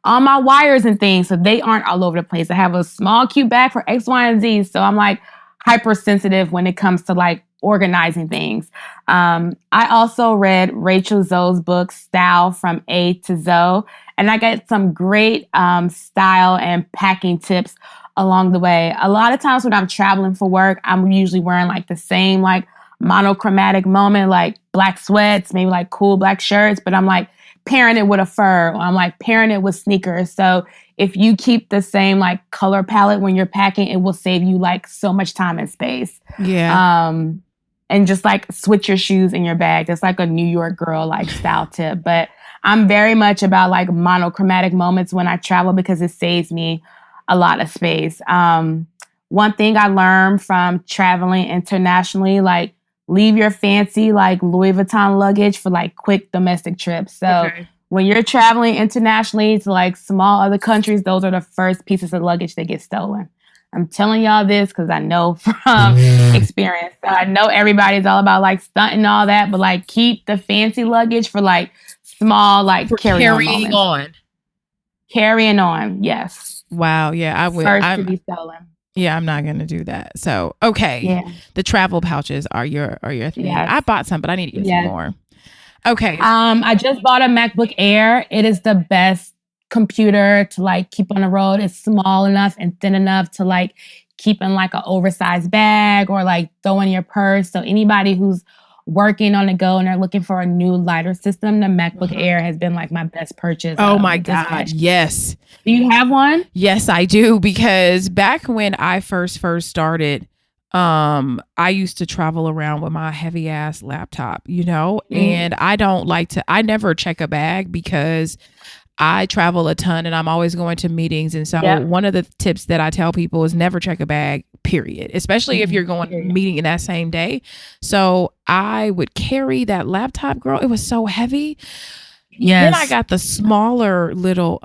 all my wires and things, so they aren't all over the place. I have a small cute bag for X, Y, and Z. So I'm like hypersensitive when it comes to like organizing things. I also read Rachel Zoe's book, Style from A to Zoe, and I got some great style and packing tips along the way. A lot of times when I'm traveling for work, I'm usually wearing like the same like monochromatic moment, like black sweats, maybe like cool black shirts, but I'm like pairing it with a fur, or I'm like pairing it with sneakers. So if you keep the same like color palette when you're packing, it will save you like so much time and space. Yeah. And just like switch your shoes in your bag. That's like a New York girl like style tip. But I'm very much about like monochromatic moments when I travel because it saves me a lot of space. One thing I learned from traveling internationally, like leave your fancy like Louis Vuitton luggage for like quick domestic trips. So when you're traveling internationally to like small other countries, those are the first pieces of luggage that get stolen. I'm telling y'all this because I know from experience. So I know everybody's all about like stunting and all that, but like keep the fancy luggage for like small like carrying on. Carrying on, yes. Wow, yeah, I would. First to be stolen. Yeah, I'm not gonna do that. So the travel pouches are your thing. Yes. I bought some, but I need to get some more. Okay. I just bought a MacBook Air. It is the best computer to like keep on the road. It's small enough and thin enough to like keep in like an oversized bag or like throw in your purse. So anybody who's working on the go and they're looking for a new lighter system, the MacBook Air has been like my best purchase. Oh my God. Yes. Do you have one? Yes, I do. Because back when I first started, I used to travel around with my heavy ass laptop, and I don't like to, I never check a bag because I travel a ton and I'm always going to meetings. And so Yep. one of the tips that I tell people is never check a bag, period, especially if you're going meeting in that same day. So I would carry that laptop, girl. It was so heavy. Then I got the smaller little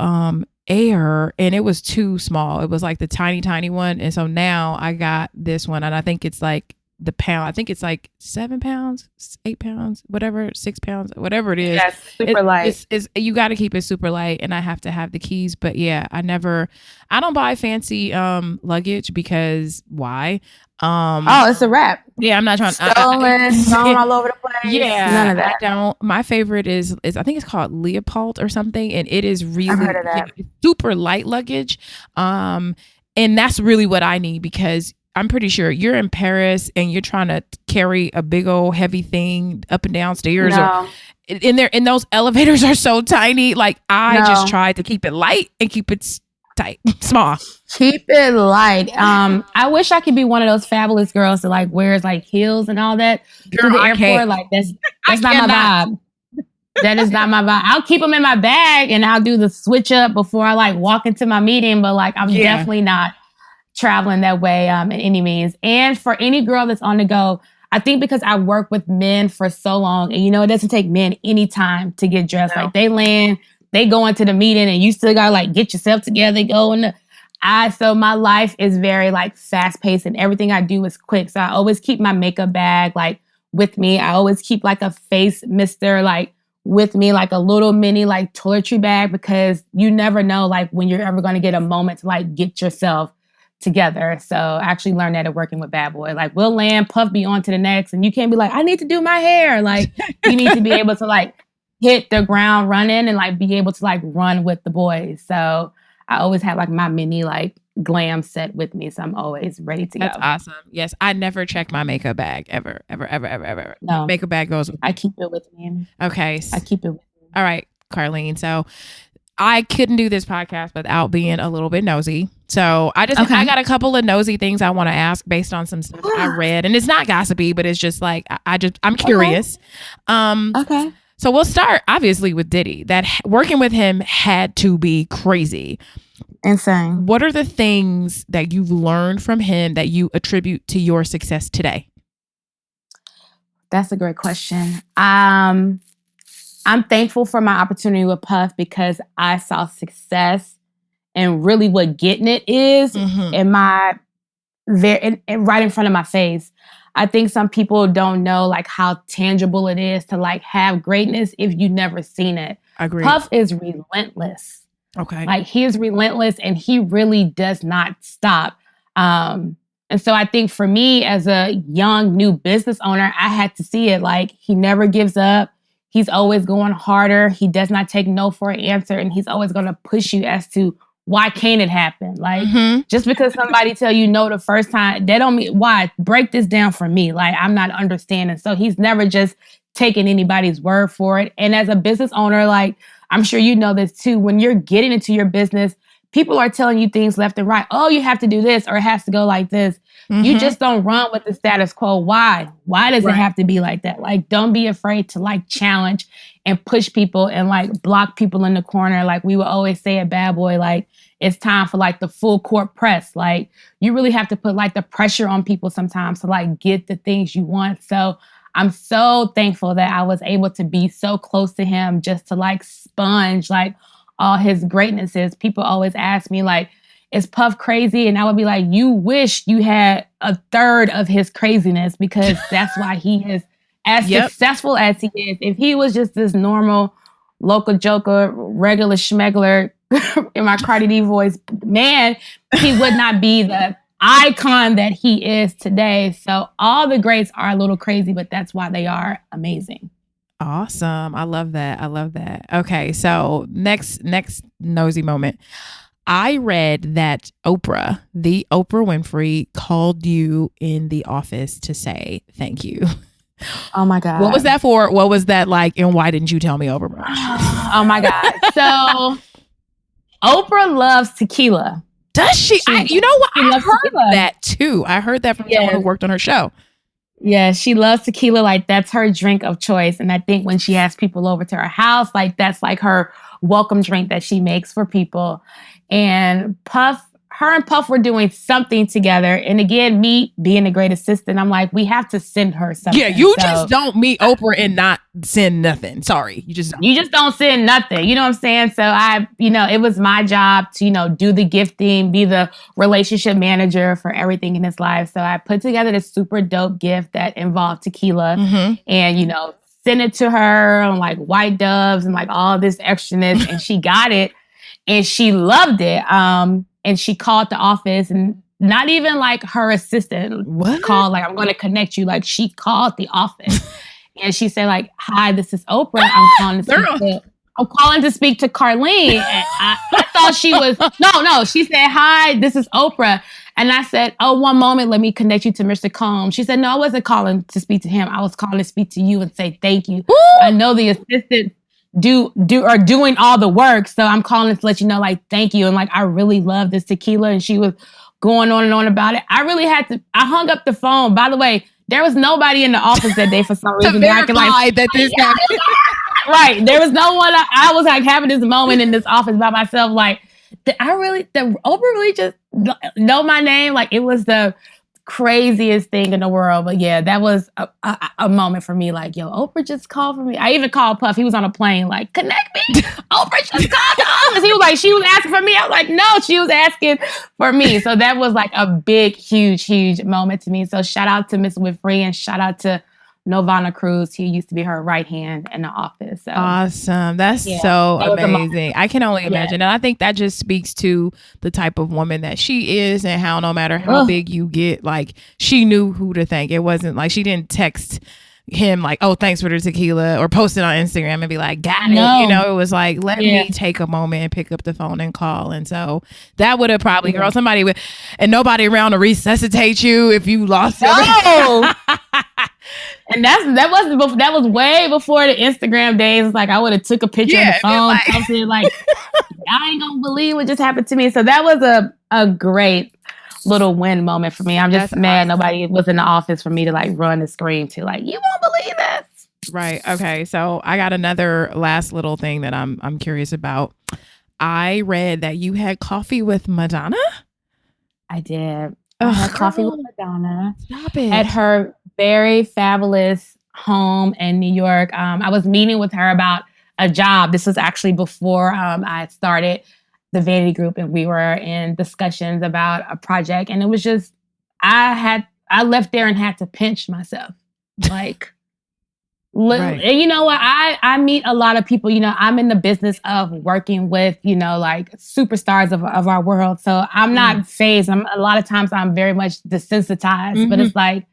Air, and it was too small. It was like the tiny one. And so now I got this one, and I think it's like the pound. I think it's like 7 pounds, 8 pounds, whatever, 6 pounds, whatever it is. Yes, super light. You got to keep it super light, and I have to have the keys. But yeah, I don't buy fancy luggage because why? It's a wrap. Yeah, I'm not trying. Stolen, thrown all over the place. Yeah, none of that. I don't. My favorite is I think it's called Leopold or something, and it is really I've heard of that. super light luggage. And that's really what I need, because I'm pretty sure you're in Paris and you're trying to carry a big old heavy thing up and down stairs, or in there, and those elevators are so tiny. Like I just tried to keep it light and keep it tight, small. Keep it light. I wish I could be one of those fabulous girls that like wears like heels and all that to the airport. Like that's not my vibe. That is not my vibe. I'll keep them in my bag and I'll do the switch up before I like walk into my meeting. But like I'm definitely not traveling that way in any means. And for any girl that's on the go, I think because I work with men for so long, and it doesn't take men any time to get dressed. No. Like they land, they go into the meeting, and you still gotta like get yourself together, go in so my life is very like fast paced, and everything I do is quick. So I always keep my makeup bag like with me. I always keep like a face mister like with me, like a little mini like toiletry bag, because you never know like when you're ever gonna get a moment to like get yourself together. So I actually learned that at working with Bad Boy. Like we'll land, Puff be on to the next, and you can't be like, I need to do my hair. Like you need to be able to like hit the ground running and like be able to like run with the boys. So I always have like my mini like glam set with me. So I'm always ready to go. That's awesome. Yes. I never check my makeup bag ever. No. Makeup bag goes with me. I keep it with me. Okay. I keep it with me. All right, Karleen. So I couldn't do this podcast without being a little bit nosy. So I got a couple of nosy things I want to ask based on some stuff I read, and it's not gossipy, but it's just like I'm curious. Okay. So we'll start obviously with Diddy. That working with him had to be crazy, insane. What are the things that you've learned from him that you attribute to your success today? That's a great question. I'm thankful for my opportunity with Puff because I saw success and really what getting it is in my right in front of my face. I think some people don't know like how tangible it is to like have greatness if you've never seen it. Agreed. Puff is relentless. Okay. Like he is relentless and he really does not stop. And so I think for me as a young new business owner, I had to see it. Like he never gives up. He's always going harder. He does not take no for an answer. And he's always going to push you as to why can't it happen? Like just because somebody tell you no the first time, that don't mean why. Break this down for me. Like I'm not understanding. So he's never just taking anybody's word for it. And as a business owner, like I'm sure you know this too, when you're getting into your business, people are telling you things left and right. Oh, you have to do this or it has to go like this. You just don't run with the status quo. Why? Why does it have to be like that? Like, don't be afraid to like challenge and push people and like block people in the corner. Like we would always say at Bad Boy, like it's time for like the full court press. Like you really have to put like the pressure on people sometimes to like get the things you want. So I'm so thankful that I was able to be so close to him just to like sponge like all his greatnesses. People always ask me like, is Puff crazy? And I would be like, you wish you had a third of his craziness because that's why he is as successful as he is. If he was just this normal local joker, regular schmegler in my Cardi D voice, man, he would not be the icon that he is today. So all the greats are a little crazy, but that's why they are amazing. Awesome. I love that. Okay. So next nosy moment. I read that the Oprah Winfrey called you in the office to say thank you. Oh my God. What was that for? What was that like? And why didn't you tell me over brunch? Oh my God. So Oprah loves tequila. Does she? You know what? I heard that too. I heard that from someone who worked on her show. Yeah, she loves tequila. Like that's her drink of choice. And I think when she has people over to her house, like that's like her welcome drink that she makes for people. And her and Puff were doing something together. And again, me being a great assistant, I'm like, we have to send her something. Yeah, you just don't meet Oprah and not send nothing. Sorry, you just don't send nothing. You know what I'm saying? So it was my job to, do the gifting, be the relationship manager for everything in his life. So I put together this super dope gift that involved tequila and, sent it to her on like white doves and like all this extraness. And she got it and she loved it. And she called the office and not even like her assistant called, like, I'm going to connect you. Like she called the office and she said like, hi, this is Oprah. I'm calling to speak to Karleen. And I thought she was, no. She said, hi, this is Oprah. And I said, oh, one moment, let me connect you to Mr. Combs. She said, no, I wasn't calling to speak to him. I was calling to speak to you and say thank you. Ooh. I know the assistant are doing all the work. So I'm calling to let you know, like, thank you. And like, I really love this tequila. And she was going on and on about it. I hung up the phone. By the way, there was nobody in the office that day for some reason. To verify that this happened. Right. There was no one. I was like having this moment in this office by myself. Like, did Oprah really just know my name? Like, it was the craziest thing in the world. But yeah, that was a moment for me. Like, yo, Oprah just called for me. I even called Puff. He was on a plane. Like, connect me. Oprah just called the office. He was like, she was asking for me. I was like, no, she was asking for me. So that was like a big, huge moment to me. So shout out to Miss Winfrey and shout out to Novana Cruz, who used to be her right hand in the office. So. Awesome. That's so amazing. I can only imagine. And I think that just speaks to the type of woman that she is and how no matter how big you get, like she knew who to thank. It wasn't like she didn't text him like, oh, thanks for the tequila or post it on Instagram and be like, got it. It was like, let me take a moment and pick up the phone and call. And so that would have probably, girl, somebody would, and nobody around to resuscitate you if you lost it. And that was way before the Instagram days. It's like I would have took a picture of the phone, posted like, I ain't gonna believe what just happened to me. So that was a great little win moment for me. I'm just mad nobody was in the office for me to like run and scream to like, you won't believe this. Right. Okay. So I got another last little thing that I'm curious about. I read that you had coffee with Madonna. I did. I had coffee with Madonna. Stop it. At her very fabulous home in New York. I was meeting with her about a job. This was actually before I started the Vanity Group, and we were in discussions about a project. And it was just, I left there and had to pinch myself. Like, right. And you know what? I meet a lot of people, I'm in the business of working with, like superstars of our world. So I'm not phased. A lot of times I'm very much desensitized, but it's like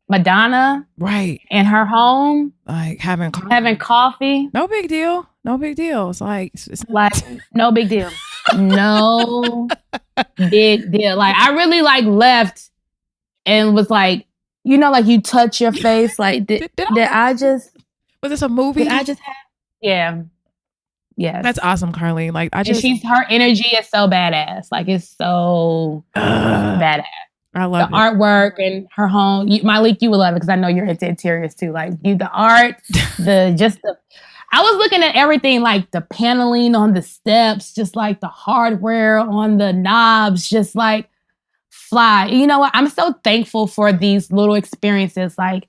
Madonna, right, in her home, like having coffee. No big deal. It's like no big deal. No big deal. Like I really like left and was like, like you touch your face. Like did I just? Was this a movie? Did I just have? Yeah. Yes. That's awesome, Karleen. Like her energy is so badass. Like it's so badass. I love the artwork and her home. Malik, you will love it because I know you're into interiors too. Like the art, I was looking at everything, like the paneling on the steps, just like the hardware on the knobs, just like fly. You know what? I'm so thankful for these little experiences, like,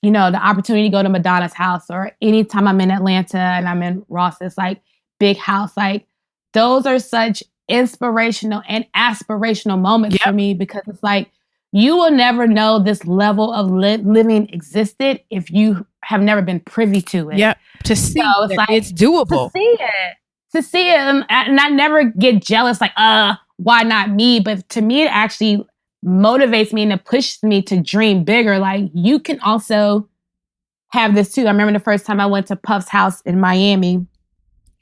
the opportunity to go to Madonna's house, or anytime I'm in Atlanta and I'm in Ross's, like big house, like those are such inspirational and aspirational moments for me, because it's like, you will never know this level of living existed if you have never been privy to it. Yep. To see it's doable. To see it. And I never get jealous, like, why not me? But to me, it actually motivates me and it pushes me to dream bigger. Like, you can also have this too. I remember the first time I went to Puff's house in Miami.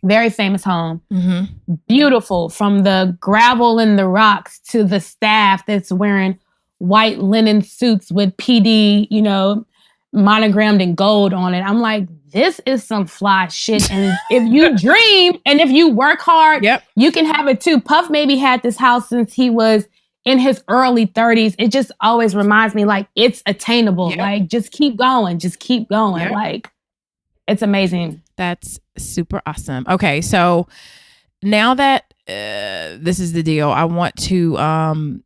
Very famous home. Mm-hmm. Beautiful, from the gravel and the rocks to the staff that's wearing white linen suits with PD, monogrammed in gold on it. I'm like, this is some fly shit. And if you dream and if you work hard, you can have it too. Puff maybe had this house since he was in his early 30s. It just always reminds me like it's attainable. Yep. Like just keep going. Just keep going. Yep. Like it's amazing. That's super awesome. Okay, so now that this is the deal, I want to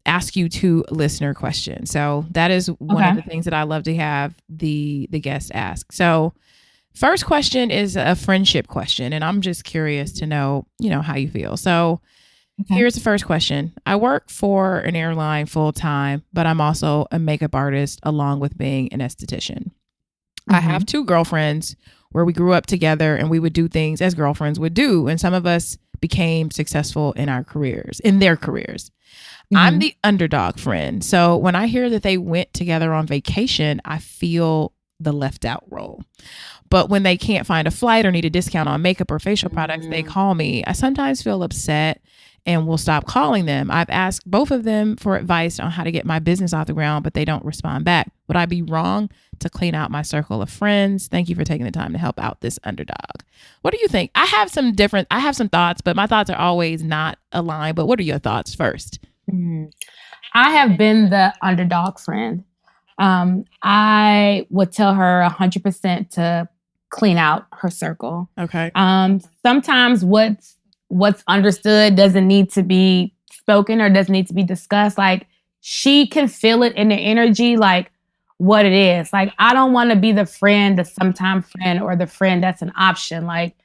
ask you 2 listener questions. So that is one of the things that I love to have the guest ask. So first question is a friendship question, and I'm just curious to know, how you feel. So here's the first question. I work for an airline full time, but I'm also a makeup artist along with being an esthetician. I have 2 girlfriends where we grew up together and we would do things as girlfriends would do. And some of us became successful in their careers. I'm the underdog friend. So when I hear that they went together on vacation, I feel the left out role. But when they can't find a flight or need a discount on makeup or facial products, they call me. I sometimes feel upset and will stop calling them. I've asked both of them for advice on how to get my business off the ground, but they don't respond back. Would I be wrong to clean out my circle of friends? Thank you for taking the time to help out this underdog. What do you think? I have some thoughts, but my thoughts are always not aligned. But what are your thoughts first? I have been the underdog friend. I would tell her 100% to clean out her circle. Okay. Sometimes what's understood doesn't need to be spoken or doesn't need to be discussed. Like she can feel it in the energy, like what it is. Like I don't want to be the friend, the sometime friend, or the friend that's an option. Like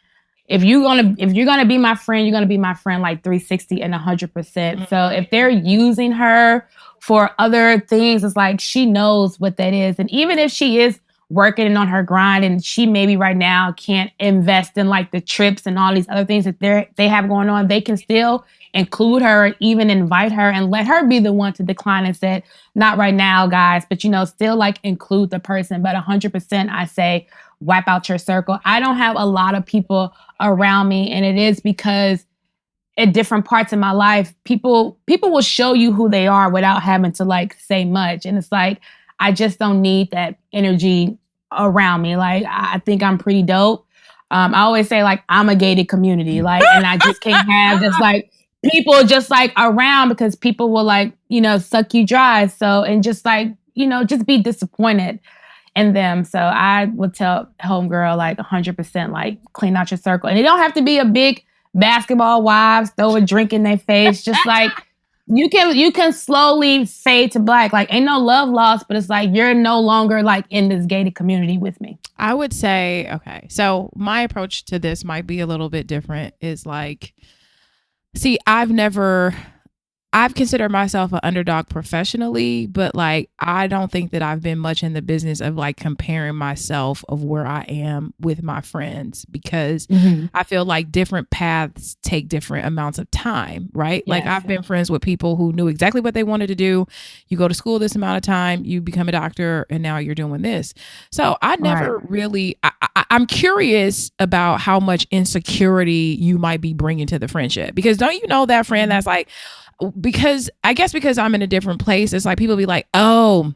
if you're gonna be my friend, you're gonna be my friend like 360 and 100%. So if they're using her for other things, it's like she knows what that is. And even if she is working on her grind and she maybe right now can't invest in like the trips and all these other things that they have going on, they can still include her, even invite her and let her be the one to decline and say, not right now, guys, but still like include the person. But 100% I say, wipe out your circle. I don't have a lot of people around me, and it is because at different parts of my life, people will show you who they are without having to like say much. And it's like, I just don't need that energy around me. Like, I think I'm pretty dope. I always say like, I'm a gated community, like, and I just can't have just like people just like around because people will like, suck you dry. So, and just like, just be disappointed in them. So I would tell homegirl like 100% like clean out your circle. And it don't have to be a big basketball wives, throw a drink in their face. Just like you can slowly fade to black. Like ain't no love lost, but it's like you're no longer like in this gated community with me. I would say, okay, so my approach to this might be a little bit different. Is like, see, I've considered myself an underdog professionally, but like, I don't think that I've been much in the business of like comparing myself of where I am with my friends because I feel like different paths take different amounts of time, right? Like I've been friends with people who knew exactly what they wanted to do. You go to school this amount of time, you become a doctor, and now you're doing this. So I never really, I'm curious about how much insecurity you might be bringing to the friendship because don't you know that friend that's like, because I'm in a different place, it's like people be like, oh,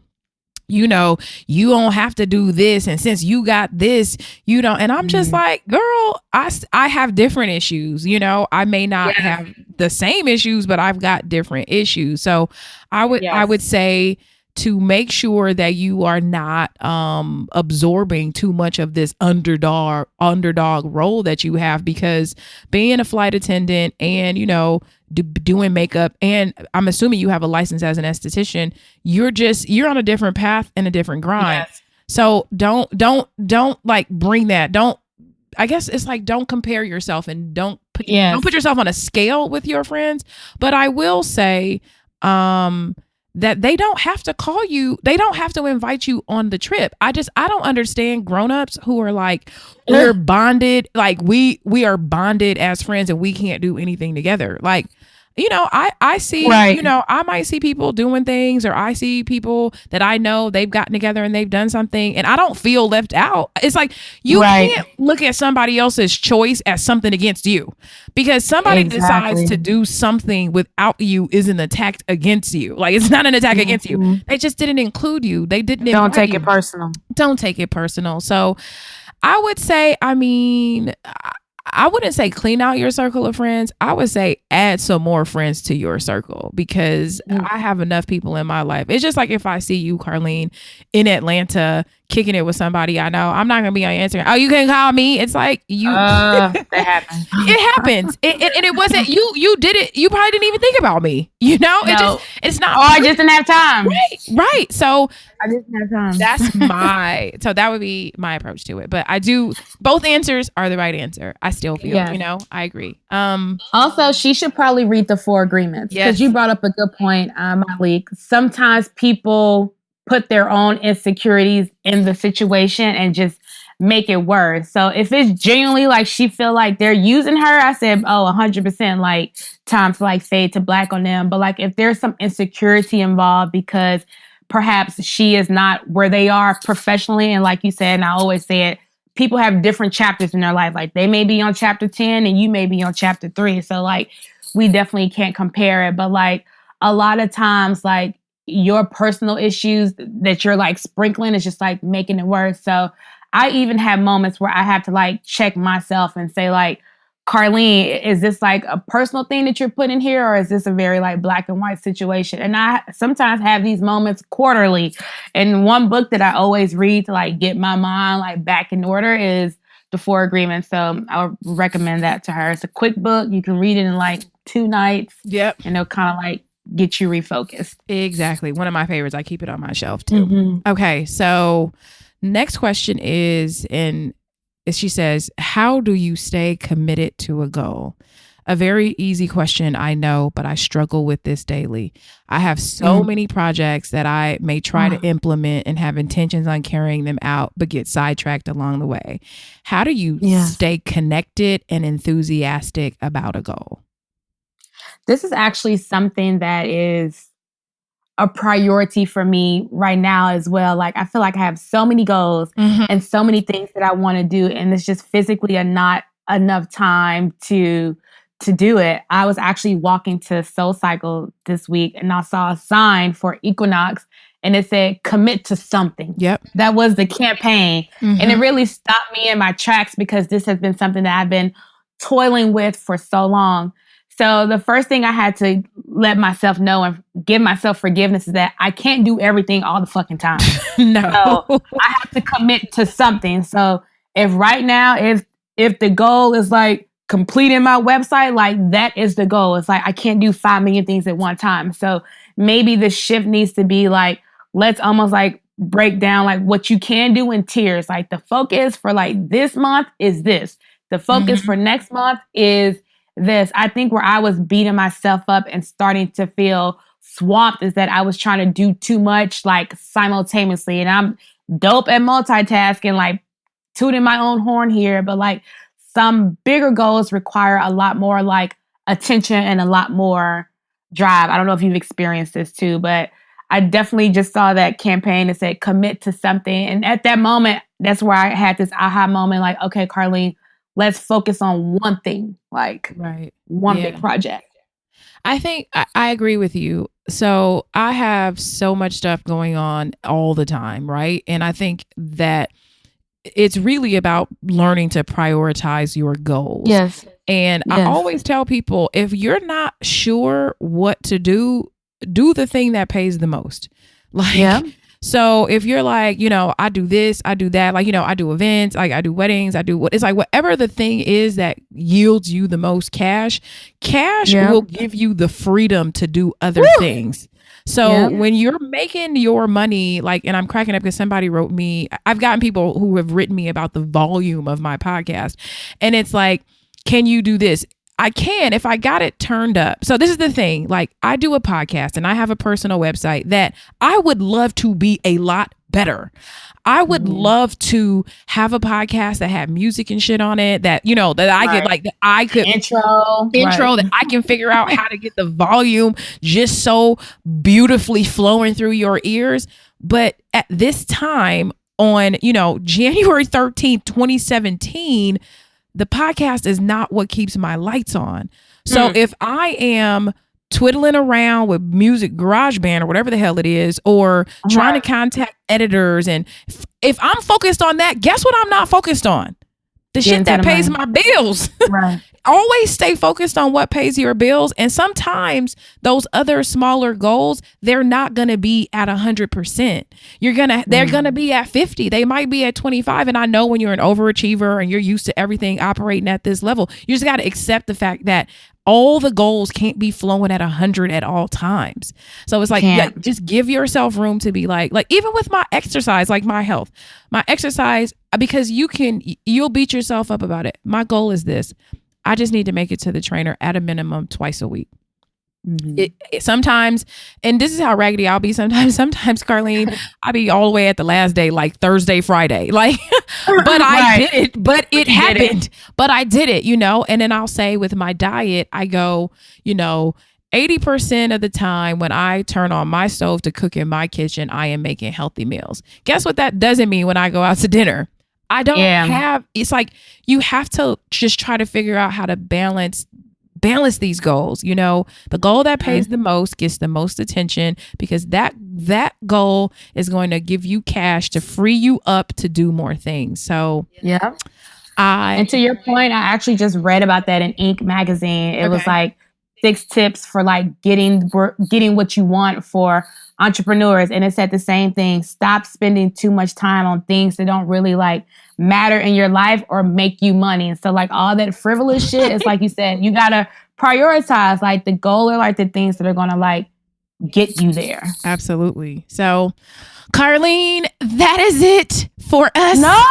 you don't have to do this. And since you got this, you don't. And I'm just like, girl, I have different issues. I may not have the same issues, but I've got different issues. So I would say to make sure that you are not absorbing too much of this underdog role that you have, because being a flight attendant and, doing makeup, and I'm assuming you have a license as an esthetician, you're on a different path and a different grind. Yes. So don't like bring that. I guess it's like, don't compare yourself and don't put yourself on a scale with your friends. But I will say, that they don't have to call you. They don't have to invite you on the trip. I don't understand grownups who are like, we're bonded. Like we are bonded as friends and we can't do anything together. Like, I see, I might see people doing things, or I see people that I know they've gotten together and they've done something and I don't feel left out. It's like, you can't look at somebody else's choice as something against you, because somebody decides to do something without you is an attack against you. Like, it's not an attack against you. They just didn't include you. They didn't. Don't take it personal. Don't take it personal. So I would say, I wouldn't say clean out your circle of friends. I would say add some more friends to your circle, because I have enough people in my life. It's just like if I see you, Karleen, in Atlanta kicking it with somebody I know, I'm not going to be on Instagram. Oh, you can call me. It's like that happens. It happens. And it wasn't you did it. You probably didn't even think about me. You know, No. it's not. Oh, I just didn't have time. Right. So I just didn't have time. so that would be my approach to it. But I do, both answers are the right answer. I still feel, I agree. Also, she should probably read the 4 agreements, because you brought up a good point, Malik. Sometimes people put their own insecurities in the situation and just make it worse. So if it's genuinely like she feel like they're using her, I said, 100% like time to like fade to black on them. But like if there's some insecurity involved because perhaps she is not where they are professionally, and like you said, and I always say it, people have different chapters in their life. Like they may be on chapter 10 and you may be on chapter 3. So like we definitely can't compare it. But like a lot of times, like your personal issues that you're like sprinkling is just like making it worse. So I even have moments where I have to like check myself and say like, Karleen, is this like a personal thing that you're putting here, or is this a very like black and white situation? And I sometimes have these moments quarterly. And one book that I always read to like get my mind like back in order is The 4 Agreements. So I would recommend that to her. It's a quick book. You can read it in like 2 nights. Yep. And it'll kind of like get you refocused. Exactly. One of my favorites. I keep it on my shelf too. Mm-hmm. Okay. So next question is, she says, how do you stay committed to a goal? A very easy question, I know, but I struggle with this daily. I have so many projects that I may try to implement and have intentions on carrying them out, but get sidetracked along the way. How do you stay connected and enthusiastic about a goal? This is actually something that is a priority for me right now as well. Like I feel like I have so many goals and so many things that I want to do, and it's just physically not enough time to do it. I was actually walking to Soul Cycle this week and I saw a sign for Equinox and it said commit to something. Yep. That was the campaign. And it really stopped me in my tracks, because this has been something that I've been toiling with for so long. So the first thing I had to let myself know and give myself forgiveness is that I can't do everything all the fucking time. No. So I have to commit to something. So if right now, if the goal is like completing my website, like that is the goal. It's like I can't do 5 million things at one time. So maybe the shift needs to be like, let's almost like break down like what you can do in tiers. Like the focus for like this month is this. The focus for next month is this. I think where I was beating myself up and starting to feel swamped is that I was trying to do too much like simultaneously. And I'm dope at multitasking, like tooting my own horn here, but like some bigger goals require a lot more like attention and a lot more drive. I don't know if you've experienced this too, but I definitely just saw that campaign that said commit to something. And at that moment, that's where I had this aha moment, like, okay, Karleen, let's focus on one thing, like one big project. I think I agree with you. So I have so much stuff going on all the time, right? And I think that it's really about learning to prioritize your goals. Yes. And I always tell people, if you're not sure what to do the thing that pays the most. Like, so if you're like, I do this, I do that, like, I do events, like I do weddings, it's like whatever the thing is that yields you the most cash will give you the freedom to do other things. So when you're making your money, like, and I'm cracking up because somebody wrote me, I've gotten people who have written me about the volume of my podcast. And it's like, can you do this? I can if I got it turned up. So this is the thing, like I do a podcast and I have a personal website that I would love to be a lot better. I would love to have a podcast that had music and shit on it that, that I could like, that I could intro that I can figure out how to get the volume just so beautifully flowing through your ears. But at this time on, January 13th, 2017, the podcast is not what keeps my lights on. So if I am twiddling around with music, GarageBand or whatever the hell it is, or trying to contact editors, and if I'm focused on that, guess what I'm not focused on? the Get shit into that the pays money. my bills. Right. Always stay focused on what pays your bills. And sometimes those other smaller goals, they're not going to be at 100%. They're going to be at 50. They might be at 25. And I know when you're an overachiever and you're used to everything operating at this level, you just got to accept the fact that all the goals can't be flowing at 100 at all times. So it's like just give yourself room to be like even with my exercise, like my health, my exercise, because you'll beat yourself up about it. My goal is this. I just need to make it to the trainer at a minimum twice a week. It sometimes, and this is how raggedy I'll be sometimes, Karleen, I'll be all the way at the last day, like Thursday, Friday, like, but I did it, but it happened, but I did it, and then I'll say with my diet, I go, 80% of the time when I turn on my stove to cook in my kitchen, I am making healthy meals. Guess what that doesn't mean when I go out to dinner? I don't have, it's like you have to just try to figure out how to balance these goals. The goal that pays the most gets the most attention because that goal is going to give you cash to free you up to do more things. So yeah. And to your point, I actually just read about that in Inc. magazine. It was like 6 tips for like getting what you want for entrepreneurs. And it said the same thing. Stop spending too much time on things that don't really like matter in your life or make you money. And so like all that frivolous shit is like you said, you got to prioritize like the goal or like the things that are going to like get you there. Absolutely. So Karleen, that is it for us. No,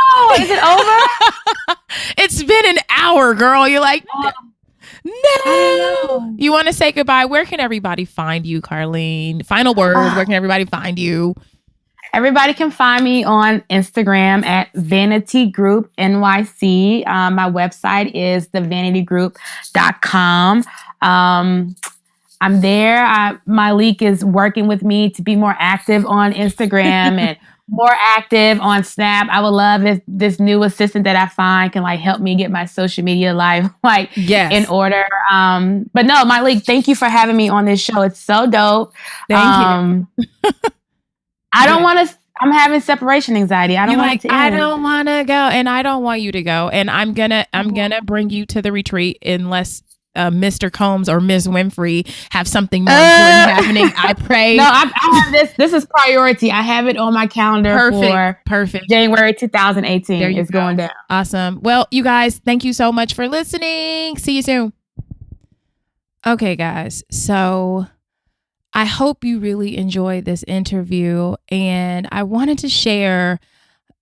is it over? It's been an hour, girl. You're like, no. You want to say goodbye? Where can everybody find you, Karleen? Final word. Where can everybody find you? Everybody can find me on Instagram at Vanity Group NYC. My website is thevanitygroup.com. I'm there. Malik is working with me to be more active on Instagram and more active on Snap. I would love if this new assistant that I find can like help me get my social media life in order. But no, Malik, thank you for having me on this show. It's so dope. Thank you. I don't want to. I'm having separation anxiety. I don't want to. I don't want to go, and I don't want you to go. And I'm gonna bring you to the retreat unless Mr. Combs or Ms. Winfrey have something more important happening. I pray. No, I have this. This is priority. I have it on my calendar Perfect. January 2018. It's going down. Awesome. Well, you guys, thank you so much for listening. See you soon. Okay, guys. So I hope you really enjoyed this interview, and I wanted to share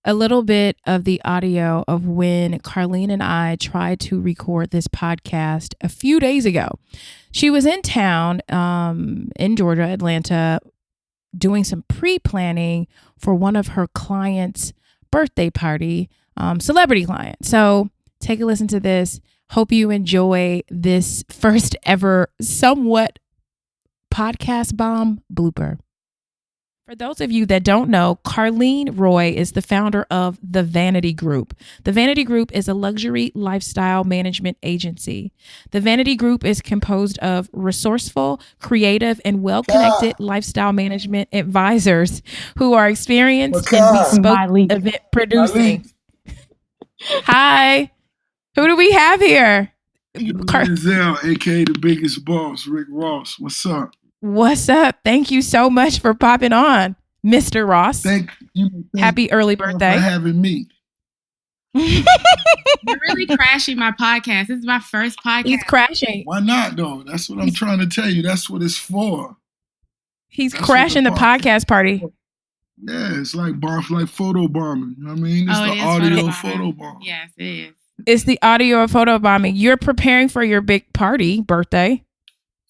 a little bit of the audio of when Karleen and I tried to record this podcast a few days ago. She was in town in Georgia, Atlanta, doing some pre-planning for one of her clients' birthday party, celebrity client. So take a listen to this. Hope you enjoy this first ever somewhat podcast bomb blooper. For those of you that don't know, Karleen Roy is the founder of the Vanity Group. The Vanity Group is a luxury lifestyle management agency. The Vanity Group is composed of resourceful, creative, and well-connected lifestyle management advisors who are experienced in bespoke event producing. Hi. Who do we have here? Denzel, aka the biggest boss, Rick Ross. What's up? What's up? Thank you so much for popping on, Mr. Ross. Thank you. Happy early birthday. For having me. You're really crashing my podcast. This is my first podcast. He's crashing. Why not, though? That's what I'm trying to tell you. That's what it's for. He's crashing the podcast party. Yeah, it's like photo bombing. You know what I mean? It's the audio photo bomb. Yes, it is. It's the audio of photo bombing. You're preparing for your big birthday.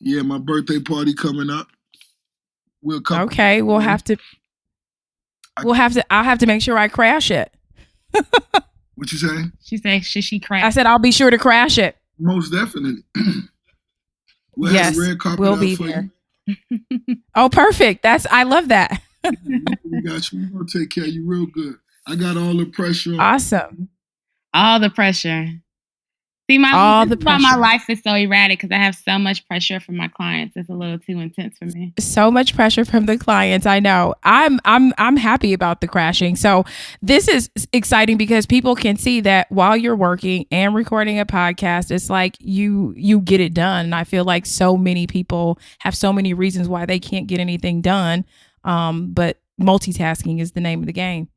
Yeah, my birthday party coming up. Okay, I'll have to make sure I crash it. What you say? She said, should she crash? I said, I'll be sure to crash it. Most definitely. Yes, we'll be here. Oh, perfect. I love that. We got you. We're going to take care of you real good. I got all the pressure on. Awesome. All the pressure. See, this is why my life is so erratic, because I have so much pressure from my clients. It's a little too intense for me. So much pressure from the clients. I know. I'm happy about the crashing. So this is exciting because people can see that while you're working and recording a podcast, it's like you get it done. And I feel like so many people have so many reasons why they can't get anything done. But multitasking is the name of the game.